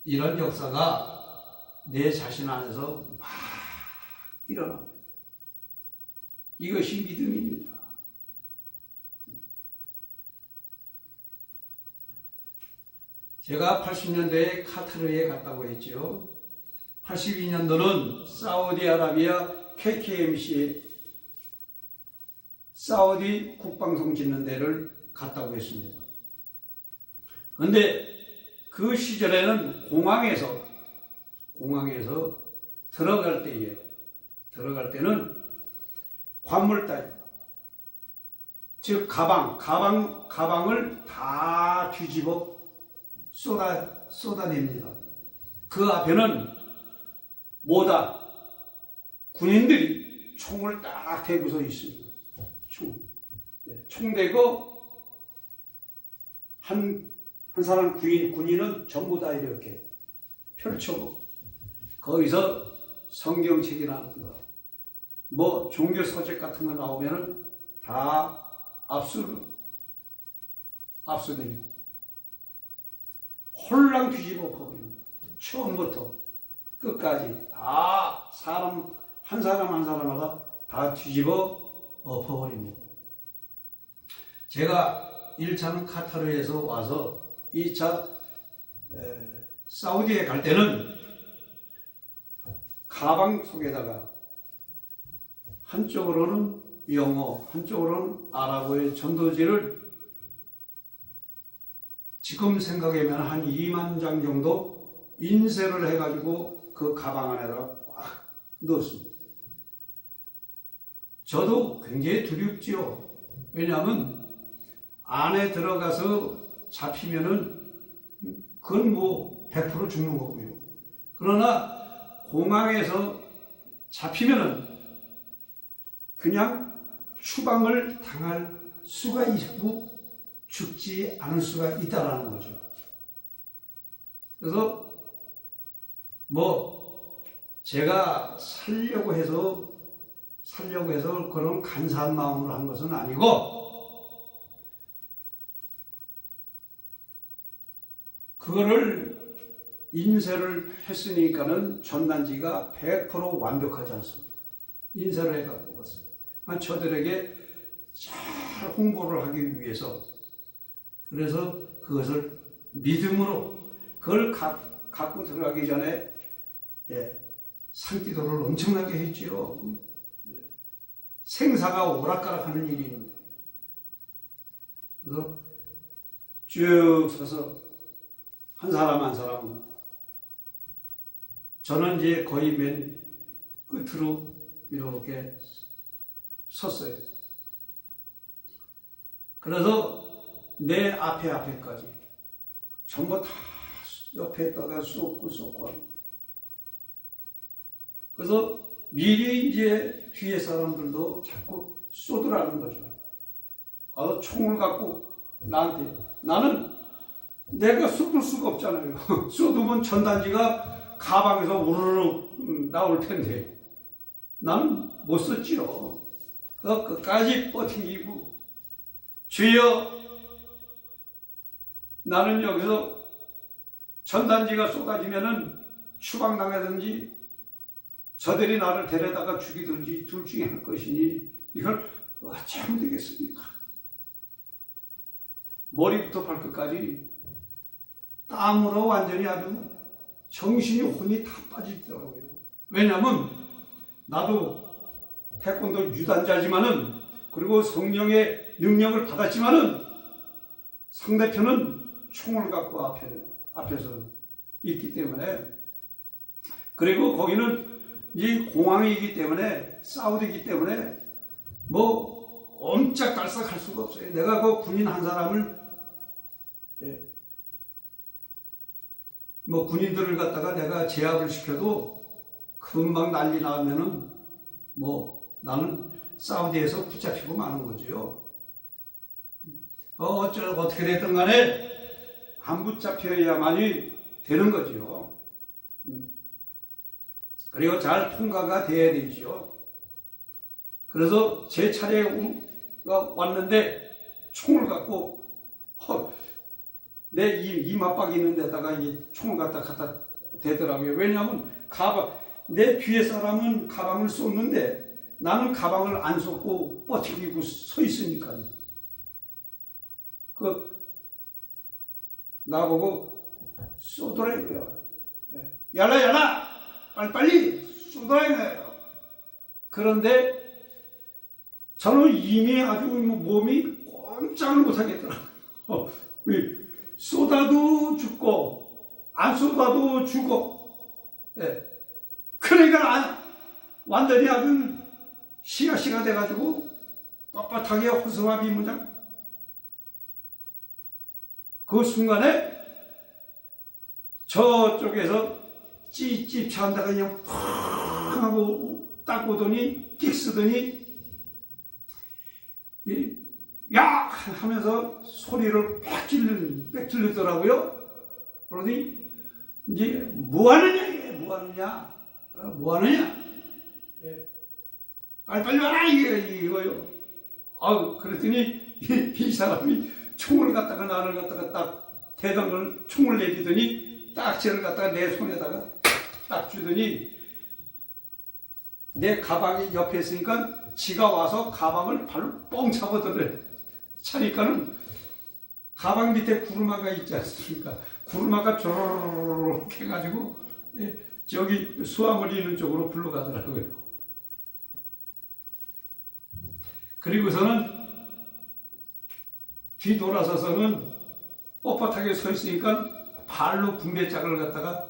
이런 역사가 내 자신 안에서 막 일어납니다. 이것이 믿음입니다. 제가 80년대에 카타르에 갔다고 했죠. 82년도는 사우디아라비아 KKMC 사우디 국방성 짓는 데를 갔다고 했습니다. 그런데 그 시절에는 공항에서 들어갈 때는 관물 따위, 즉 가방을 다 뒤집어 쏟아냅니다. 그 앞에는 모다 군인들이 총을 딱 대고서 있습니다. 총 대고 한 사람 군인은 전부 다 이렇게 펼쳐고 거기서 성경책이나 뭐 종교 서적 같은 거 나오면은 다 압수됩니다. 홀랑 뒤집어 버립니다. 처음부터 끝까지 다 사람 한 사람마다 다 뒤집어 엎어버립니다. 제가 1차는 카타르에서 와서 2차 사우디에 갈 때는 가방 속에다가 한쪽으로는 영어, 한쪽으로는 아랍어의 전도지를 지금 생각하면 한 2만 장 정도 인쇄를 해가지고 그 가방 안에다가 꽉 넣었습니다. 저도 굉장히 두렵지요. 왜냐하면 안에 들어가서 잡히면은 그건 뭐 100% 죽는 거고요. 그러나 공항에서 잡히면은 그냥 추방을 당할 수가 있고 죽지 않을 수가 있다라는 거죠. 그래서 뭐 제가 살려고 해서 그런 간사한 마음으로 한 것은 아니고 그거를 인쇄를 했으니까는 전단지가 100% 완벽하지 않습니까? 인쇄를 해갖고 왔어요. 저들에게 잘 홍보를 하기 위해서 그래서 그것을 믿음으로 그걸 갖고 들어가기 전에 산기도를 엄청나게 했지요. 생사가 오락가락하는 일인데 그래서 쭉 서서 한 사람 저는 이제 거의 맨 끝으로 이렇게 섰어요. 그래서 내 앞에까지 전부 다 옆에다가 쏟고 그래서 미리 이제 뒤에 사람들도 자꾸 쏘더라는 거죠. 총을 갖고 나한테. 나는 내가 쏟을 수가 없잖아요. 쏟으면 전단지가 가방에서 우르르 나올 텐데 나는 못 썼지요. 그래서 끝까지 버티고 주여, 나는 여기서 전단지가 쏟아지면은 추방당하든지 저들이 나를 데려다가 죽이든지 둘 중에 할 것이니 이걸 어찌하면 되겠습니까? 머리부터 발끝까지 땀으로 완전히 아주 정신이 혼이 다 빠지더라고요. 왜냐하면 나도 태권도 유단자지만은, 그리고 성령의 능력을 받았지만은 상대편은 총을 갖고 앞에서 있기 때문에, 그리고 거기는 이 공항이기 때문에, 사우디이기 때문에 뭐 옴짝달싹 할 수가 없어요. 내가 그 군인 한 사람을, 뭐 군인들을 갖다가 내가 제압을 시켜도 금방 난리 나면은 뭐 나는 사우디에서 붙잡히고 마는 거죠. 어떻게 됐든 간에 안 붙잡혀야만이 되는 거죠. 그리고 잘 통과가 돼야 되죠. 그래서 제 차례가 왔는데 총을 갖고 내 이마박 있는 데다가 이 총을 갖다 대더라고요. 왜냐하면 내 뒤에 사람은 가방을 쏟는데 나는 가방을 안 쏟고 버티고 서 있으니까요. 나보고 쏘더라고요. 얄라 빨리 쏘더라고요. 그런데 저는 이미 아주 몸이 꼼짝을 못하겠더라고요. 쏟아도 죽고 안 쏟아도 죽고. 그러니까 완전히 아주 시가 돼가지고 뻣뻣하게 호소합이 무장. 그 순간에 저쪽에서 찌찌 차한다가 그냥 팍 하고 딱 오더니 끽 쓰더니 야 하면서 소리를 빽 질르더라고요. 그러더니 이제 뭐하느냐 빨리 와라 이거요. 그랬더니 이 사람이 총을 갖다가 나를 갖다가 딱 대당을 총을 내리더니 딱지를 갖다가 내 손에다가 딱 주더니 내 가방이 옆에 있으니까 지가 와서 가방을 발로 뻥 차버더래. 차니까는 가방 밑에 구르마가 있지 않습니까? 구르마가 조르륵 해가지고 저기 수화물이 있는 쪽으로 굴러가더라고요. 그리고서는 뒤돌아서서는 뻣뻣하게 서 있으니까 발로 분배짝을 갖다가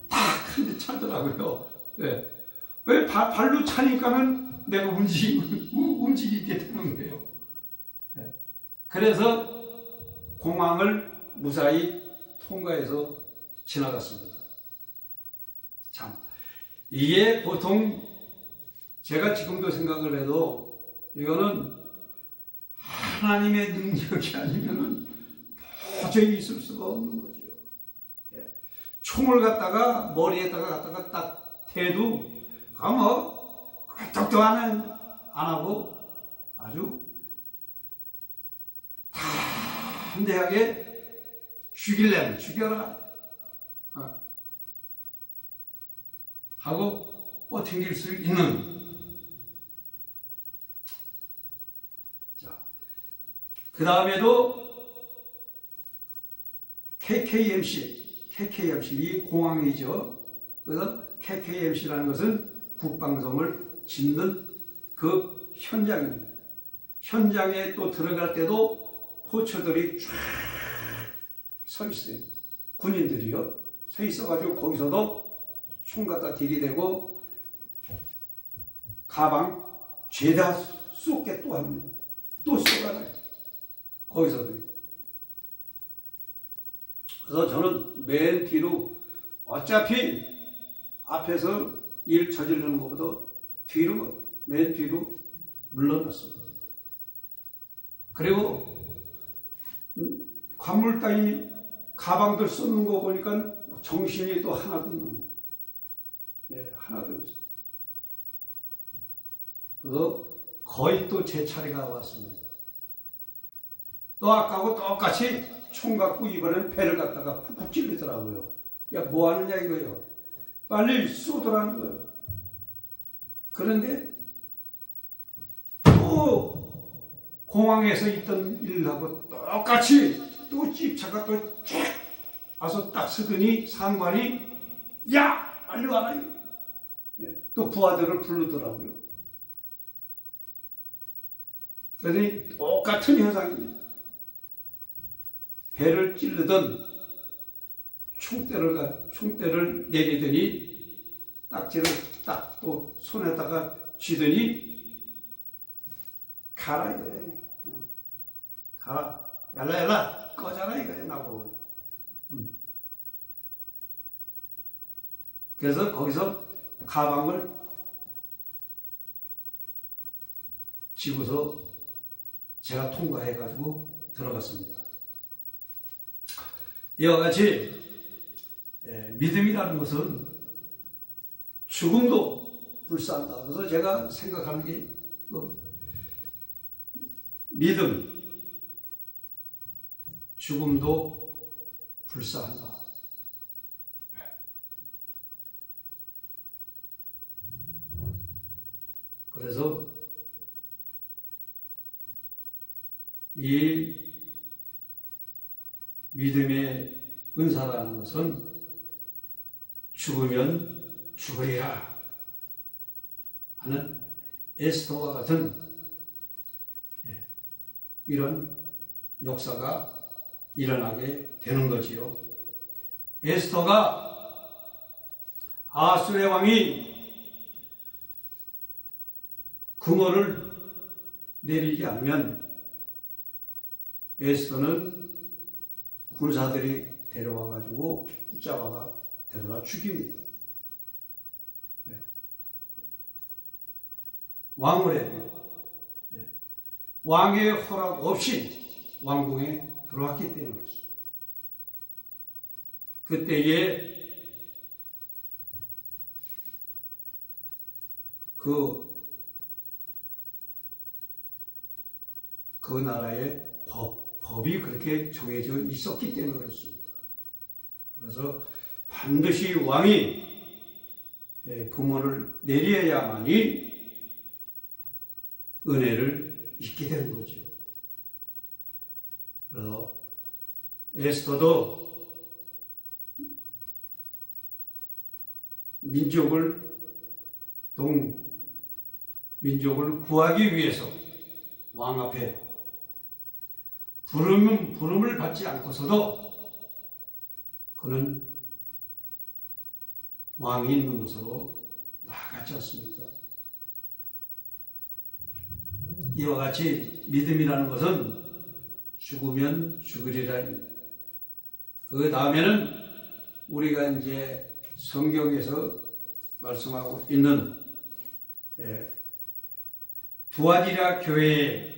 탁 한 대 차더라고요. 왜 발로 차니까는 내가 움직이게 되는 거예요. 그래서 공항을 무사히 통과해서 지나갔습니다. 참, 이게 보통 제가 지금도 생각을 해도 이거는 하나님의 능력이 아니면은 도저히 있을 수가 없는 거죠. 총을 갖다가 머리에다가 딱 대도 뭐 끄떡도 안 하고 아주 담대하게 죽이려면 죽여라 하고 버팅길 수 있는. 자, 그 다음에도 KKMC 이 공항이죠. 그래서 KKMC라는 것은 국방성을 짓는 그 현장입니다. 현장에 또 들어갈 때도 포처들이 쫙 서 있어요. 군인들이요. 서 있어가지고 거기서도 총 갖다 들이대고 가방 죄다 쏟게 또 합니다. 또 쏘아요. 거기서도. 그래서 저는 맨 뒤로 어차피 앞에서 일 저지르는 것보다 뒤로, 맨 뒤로 물러났습니다. 그리고 관물 따위 가방들 쏟는 거 보니까 정신이 또 하나도 없는, 하나도 없어요. 그래서 거의 또 제 차례가 왔습니다. 또 아까하고 똑같이 총 갖고 이번엔 배를 갖다가 푹푹 찔리더라고요. 야, 뭐 하느냐 이거요. 빨리 쏘더라는 거예요. 그런데 또 공항에서 있던 일하고 똑같이 또 집차가 또 쫙 와서 딱 서더니 상관이 야! 빨리 와라. 또 부하들을 부르더라고요. 그러더니 똑같은 현상입니다. 배를 찌르던 총대를 내리더니 딱지를 딱 또 손에다가 쥐더니 가라 이거예요. 가라. 얄라 꺼져라 이거예요. 나보고. 그래서 거기서 가방을 쥐고서 제가 통과해가지고 들어갔습니다. 이와 같이 믿음이라는 것은 죽음도 불사한다. 그래서 제가 생각하는 게 믿음, 죽음도 불사한다. 그래서 이 믿음의 은사라는 것은 죽으면 죽으리라 하는 에스더와 같은 이런 역사가 일어나게 되는 거지요. 에스더가 아수르의 왕이 금호를 내리지 않으면 에스더는 군사들이 데려와가지고 붙잡아가 데려다 죽입니다. 왕을 해도 왕의 허락 없이 왕궁에 들어왔기 때문에 그렇습니다. 그때에 그 나라의 법이 그렇게 정해져 있었기 때문에 그렇습니다. 그래서 반드시 왕이 금호를 내려야만이 은혜를 잊게 되는 거죠. 그래서 에스더도 민족을 구하기 위해서 왕 앞에 부름을 받지 않고서도 그는 왕이 있는 곳으로 나아갔지 않습니까? 이와 같이 믿음이라는 것은 죽으면 죽으리라. 그 다음에는 우리가 이제 성경에서 말씀하고 있는 두아디라 교회에서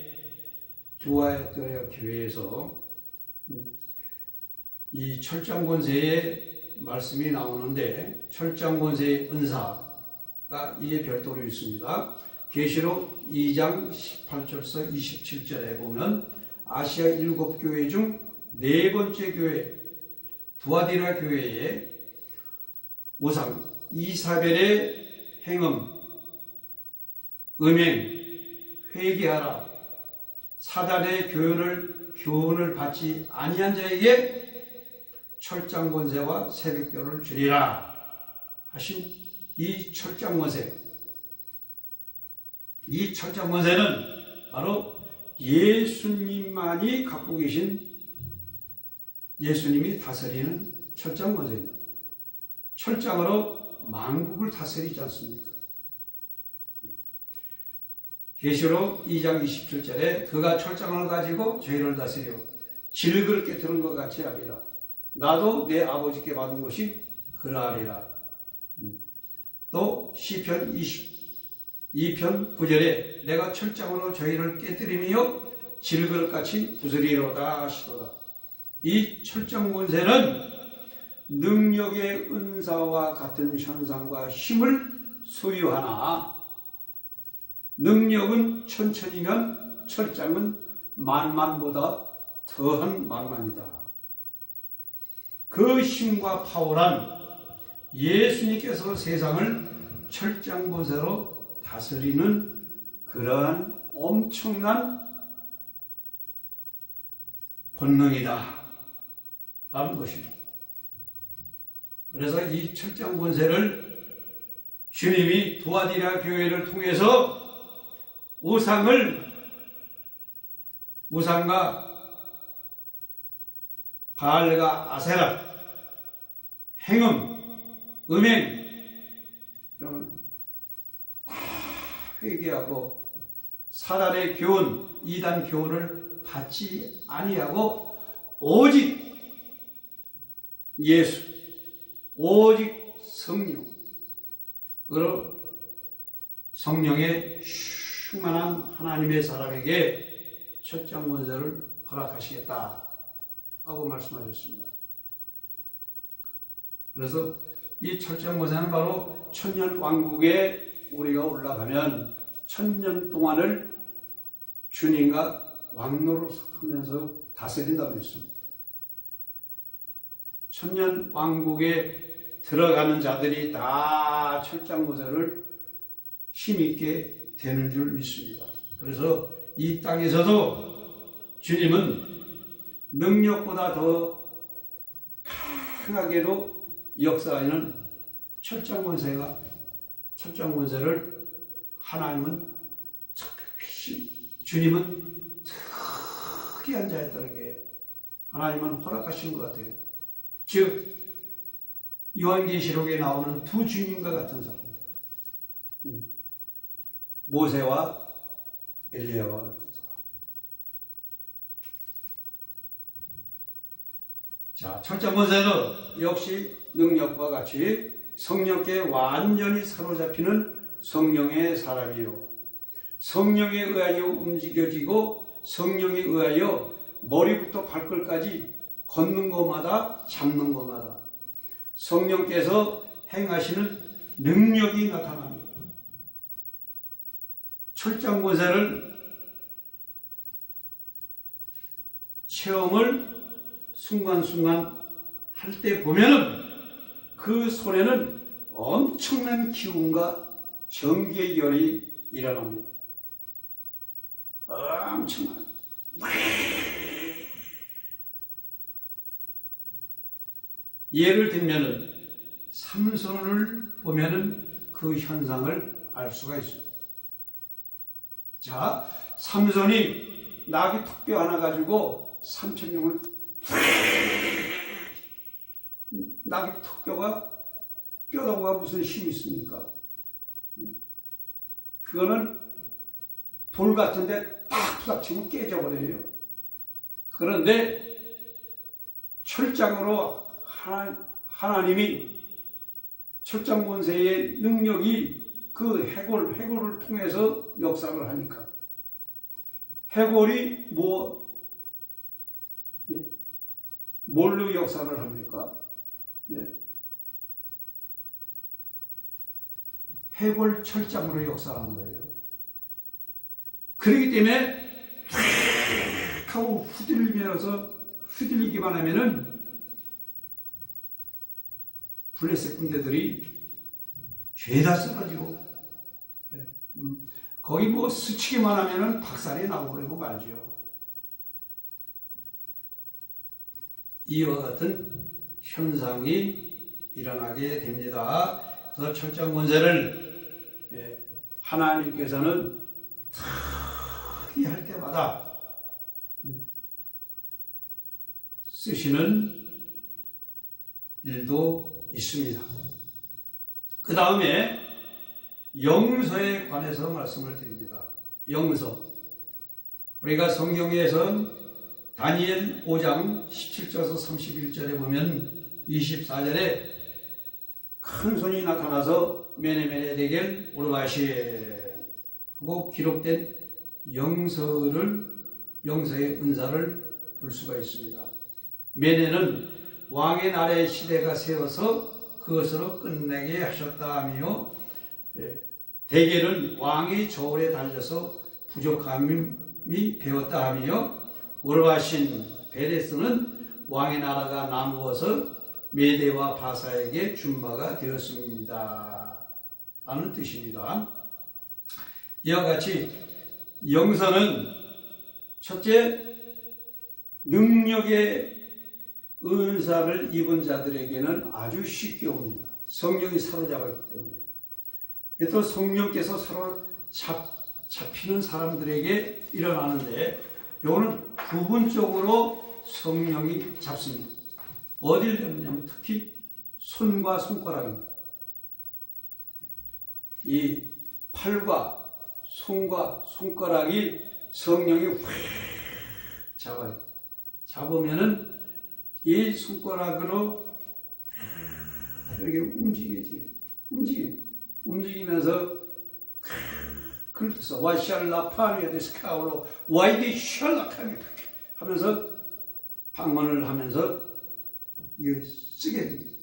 이 철장권세의 말씀이 나오는데 철장권세의 은사가 이에 별도로 있습니다. 계시록 2장 18절서 27절에 보면 아시아 7교회 중 4번째 교회 두아디라 교회의 우상 이사벨의 행음, 음행, 회개하라, 사단의 교훈을 받지 아니한 자에게 철장권세와 새벽별을 주리라 하신 이 철장권세, 이 철장권세는 바로 예수님만이 갖고 계신, 예수님이 다스리는 철장권세입니다. 철장으로 만국을 다스리지 않습니까? 계시록 2장 27절에 그가 철장을 가지고 죄를 다스려 질그릇 깨트는 것 같이 하리라. 나도 내 아버지께 받은 것이 그러하리라. 또 시편 22편 9절에 내가 철장으로 저희를 깨뜨리며 질그릇같이 부수리로다 하시도다. 이 철장 권세는 능력의 은사와 같은 현상과 힘을 소유하나 능력은 천천이면 철장은 만만보다 더한 만만이다. 그 힘과 파워란 예수님께서 세상을 철장 권세로 다스리는 그러한 엄청난 본능이다 라는 것입니다. 그래서 이 철장 권세를 주님이 두아디라 교회를 통해서 우상과 바알과 아세라, 행음, 음행 이런 다 회개하고 사단의 교훈, 이단 교훈을 받지 아니하고 오직 예수, 오직 성령의 충만한 하나님의 사람에게 철장 권세를 허락하시겠다 하고 말씀하셨습니다. 그래서 이 철장 권세는 바로 천년 왕국에 우리가 올라가면 천년 동안을 주님과 왕노를 하면서 다스린다고 했습니다. 천년 왕국에 들어가는 자들이 다 철장 권세를 힘있게 되는 줄 믿습니다. 그래서 이 땅에서도 주님은 능력보다 더 강하게도 역사하는 철장 권세를 하나님은 주님은 특이한 자들에게 하나님은 허락하신 것 같아요. 즉 요한계시록에 나오는 두 주님과 같은 사람들, 모세와 엘리야와 같은 사람. 자, 철장 권세는 역시 능력과 같이 성령께 완전히 사로잡히는 성령의 사람이요, 성령에 의하여 움직여지고 성령에 의하여 머리부터 발끝까지 걷는 것마다 잡는 것마다 성령께서 행하시는 능력이 나타납니다. 철장 권세를 체험을 순간순간 할 때 보면은 그 손에는 엄청난 기운과 전기의 열이 일어납니다. 엄청난. 예를 들면은 삼손을 보면은 그 현상을 알 수가 있습니다. 자, 삼손이 나귀 턱뼈 하나 가지고 3,000명을 나귀 턱뼈가 뼈다구가 무슨 힘이 있습니까? 그거는 돌 같은데 딱 부닥치면 깨져버려요. 그런데 철장으로 하나님이 철장 권세의 능력이 그 해골을 통해서 역사를 하니까 해골이 뭘로 역사를 합니까? 해골 철장으로 역사하는 거예요. 그렇기 때문에 탁 하고 후들리기만 하면은 블레셋 군대들이 죄다 쓰러지고 거기 스치기만 하면은 박살이 나고 그러고 말죠. 이와 같은 현상이 일어나게 됩니다. 그래서 철장 권세를 하나님께서는 특히 할 때마다 쓰시는 일도 있습니다. 그 다음에 영서에 관해서 말씀을 드립니다. 영서. 우리가 성경에선 다니엘 5장 17절에서 31절에 보면 24절에 큰 손이 나타나서 메네메네 대겔 오르바시 하고 기록된 영서의 은사를 볼 수가 있습니다. 메네는 왕의 나라의 시대가 세워서 그것으로 끝내게 하셨다 하며, 대겔은 왕의 저울에 달려서 부족함이 배웠다 하며, 오르바신 베레스는 왕의 나라가 나누어서 메대와 바사에게 준 바가 되었습니다 라는 뜻입니다. 이와 같이 영서는 첫째, 능력의 은사를 입은 자들에게는 아주 쉽게 옵니다. 성령이 사로잡았기 때문에. 또 성령께서 사로잡히는 사람들에게 일어나는데, 이거는 부분적으로 성령이 잡습니다. 어디를 잡느냐면 특히 손과 손가락입니다. 이 팔과 손과 손가락이 성령이 확 잡아요. 잡으면은 이 손가락으로 이렇게 움직이면서 그래서 와샬라파미에 데스카울로 와이디 샬라카미 하면서 방언을 하면서 이거 쓰게 됩니다.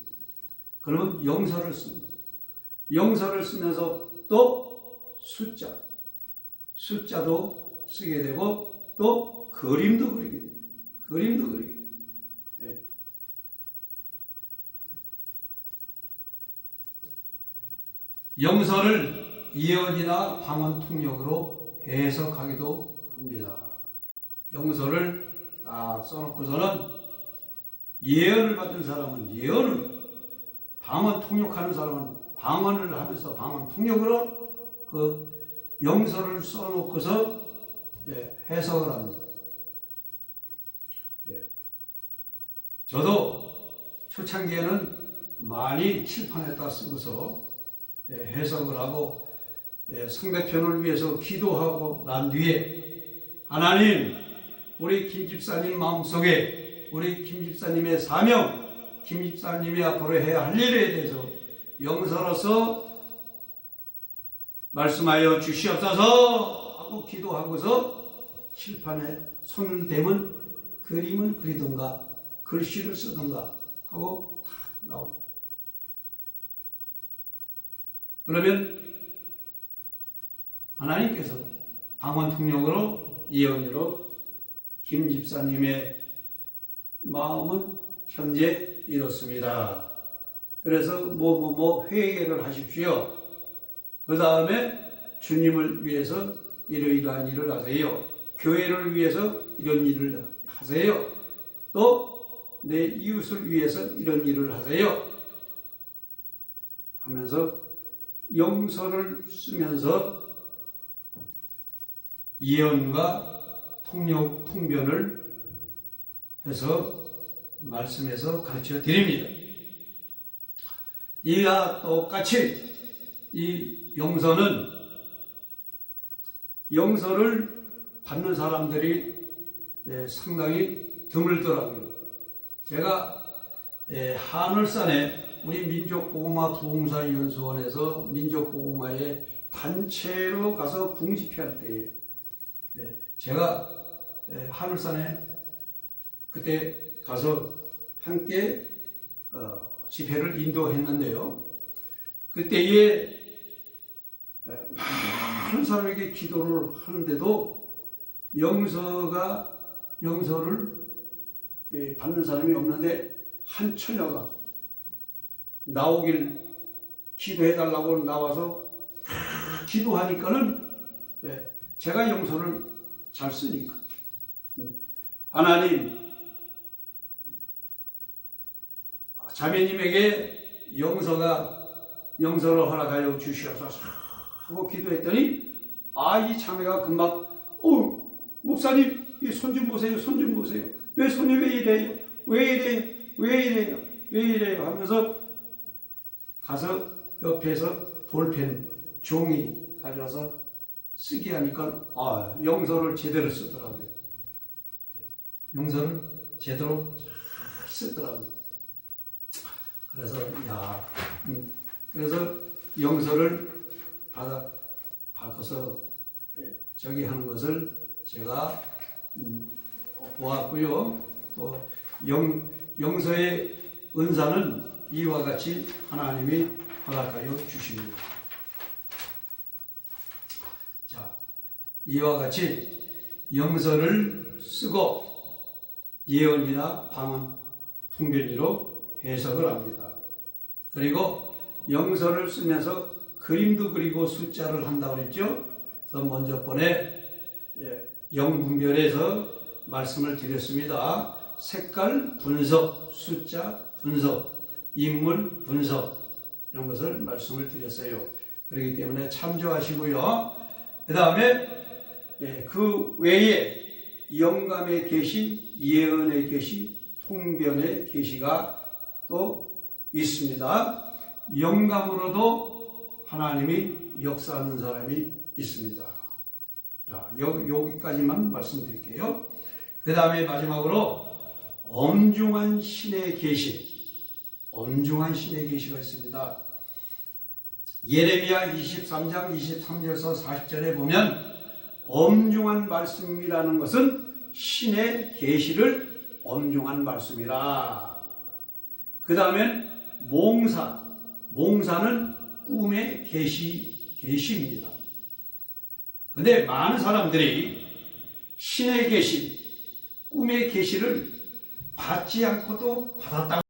그러면 영서를 씁니다. 영서를 쓰면서 또 숫자도 쓰게 되고 또 그림도 그리게 됩니다. 네. 영서를 예언이나 방언 통역으로 해석하기도 합니다. 영서를 딱 써놓고서는 예언을 받은 사람은 예언을, 방언 통역하는 사람은 방언을 하면서 방언 통역으로 그 영서를 써놓고서 해석을 합니다. 저도 초창기에는 많이 칠판에다 쓰고서 해석을 하고 상대편을 위해서 기도하고 난 뒤에, 하나님, 우리 김 집사님 마음속에 우리 김 집사님의 사명, 김 집사님이 앞으로 해야 할 일에 대해서 영서로서 말씀하여 주시옵소서 하고 기도하고서 칠판에 손을 대면 그림을 그리던가 글씨를 쓰던가 하고 탁 나옵니다. 그러면 하나님께서 방언 통역으로 예언으로 김 집사님의 마음은 현재 이렇습니다. 그래서 회개를 하십시오. 그 다음에 주님을 위해서 이러이러한 일을 하세요. 교회를 위해서 이런 일을 하세요. 또 내 이웃을 위해서 이런 일을 하세요. 하면서 영서를 쓰면서 예언과 통변을 해서 말씀해서 가르쳐 드립니다. 이와 똑같이 이 영서를 받는 사람들이 상당히 드물더라고요. 제가 하늘산에 우리 민족고구마 부흥사연수원에서 민족고구마의 단체로 가서 부흥집회할 때에 제가 하늘산에 그때 가서 함께 집회를 인도했는데요. 그때에 많은 사람에게 기도를 하는데도 영서를 받는 사람이 없는데, 한 처녀가 나오길 기도해달라고 나와서 기도하니까는 제가 영서를 잘 쓰니까, 하나님, 자매님에게 영서를 허락하여 주시옵소서 하고 기도했더니, 이 자매가 금방 목사님 이 손 좀 보세요. 왜 손이 왜 이래요 하면서 가서 옆에서 볼펜 종이 가져와서 쓰게 하니까 영서를 제대로 쓰더라고요. 영서를 제대로 잘 쓰더라고요. 그래서 영서를 받아서 저기 하는 것을 제가 보았고요. 또 영서의 은사는 이와 같이 하나님이 허락하여 주십니다. 자, 이와 같이 영서를 쓰고 예언이나 방언, 통변이로 해석을 합니다. 그리고 영서를 쓰면서 그림도 그리고 숫자를 한다고 그랬죠. 그래서 먼저 번에 영분별에서 말씀을 드렸습니다. 색깔 분석, 숫자 분석, 인물 분석 이런 것을 말씀을 드렸어요. 그렇기 때문에 참조하시고요. 그 다음에 그 외에 영감의 계시, 예언의 계시, 통변의 계시가 또 있습니다. 영감으로도 하나님이 역사하는 사람이 있습니다. 자, 여기까지만 말씀드릴게요. 그 다음에 마지막으로 엄중한 신의 계시, 엄중한 신의 계시가 있습니다. 예레미야 23장 23절에서 40절에 보면 엄중한 말씀이라는 것은 신의 계시를 엄중한 말씀이라. 그 다음엔 몽사는 꿈의 계시입니다. 근데 많은 사람들이 신의 계시, 꿈의 계시를 받지 않고도 받았다.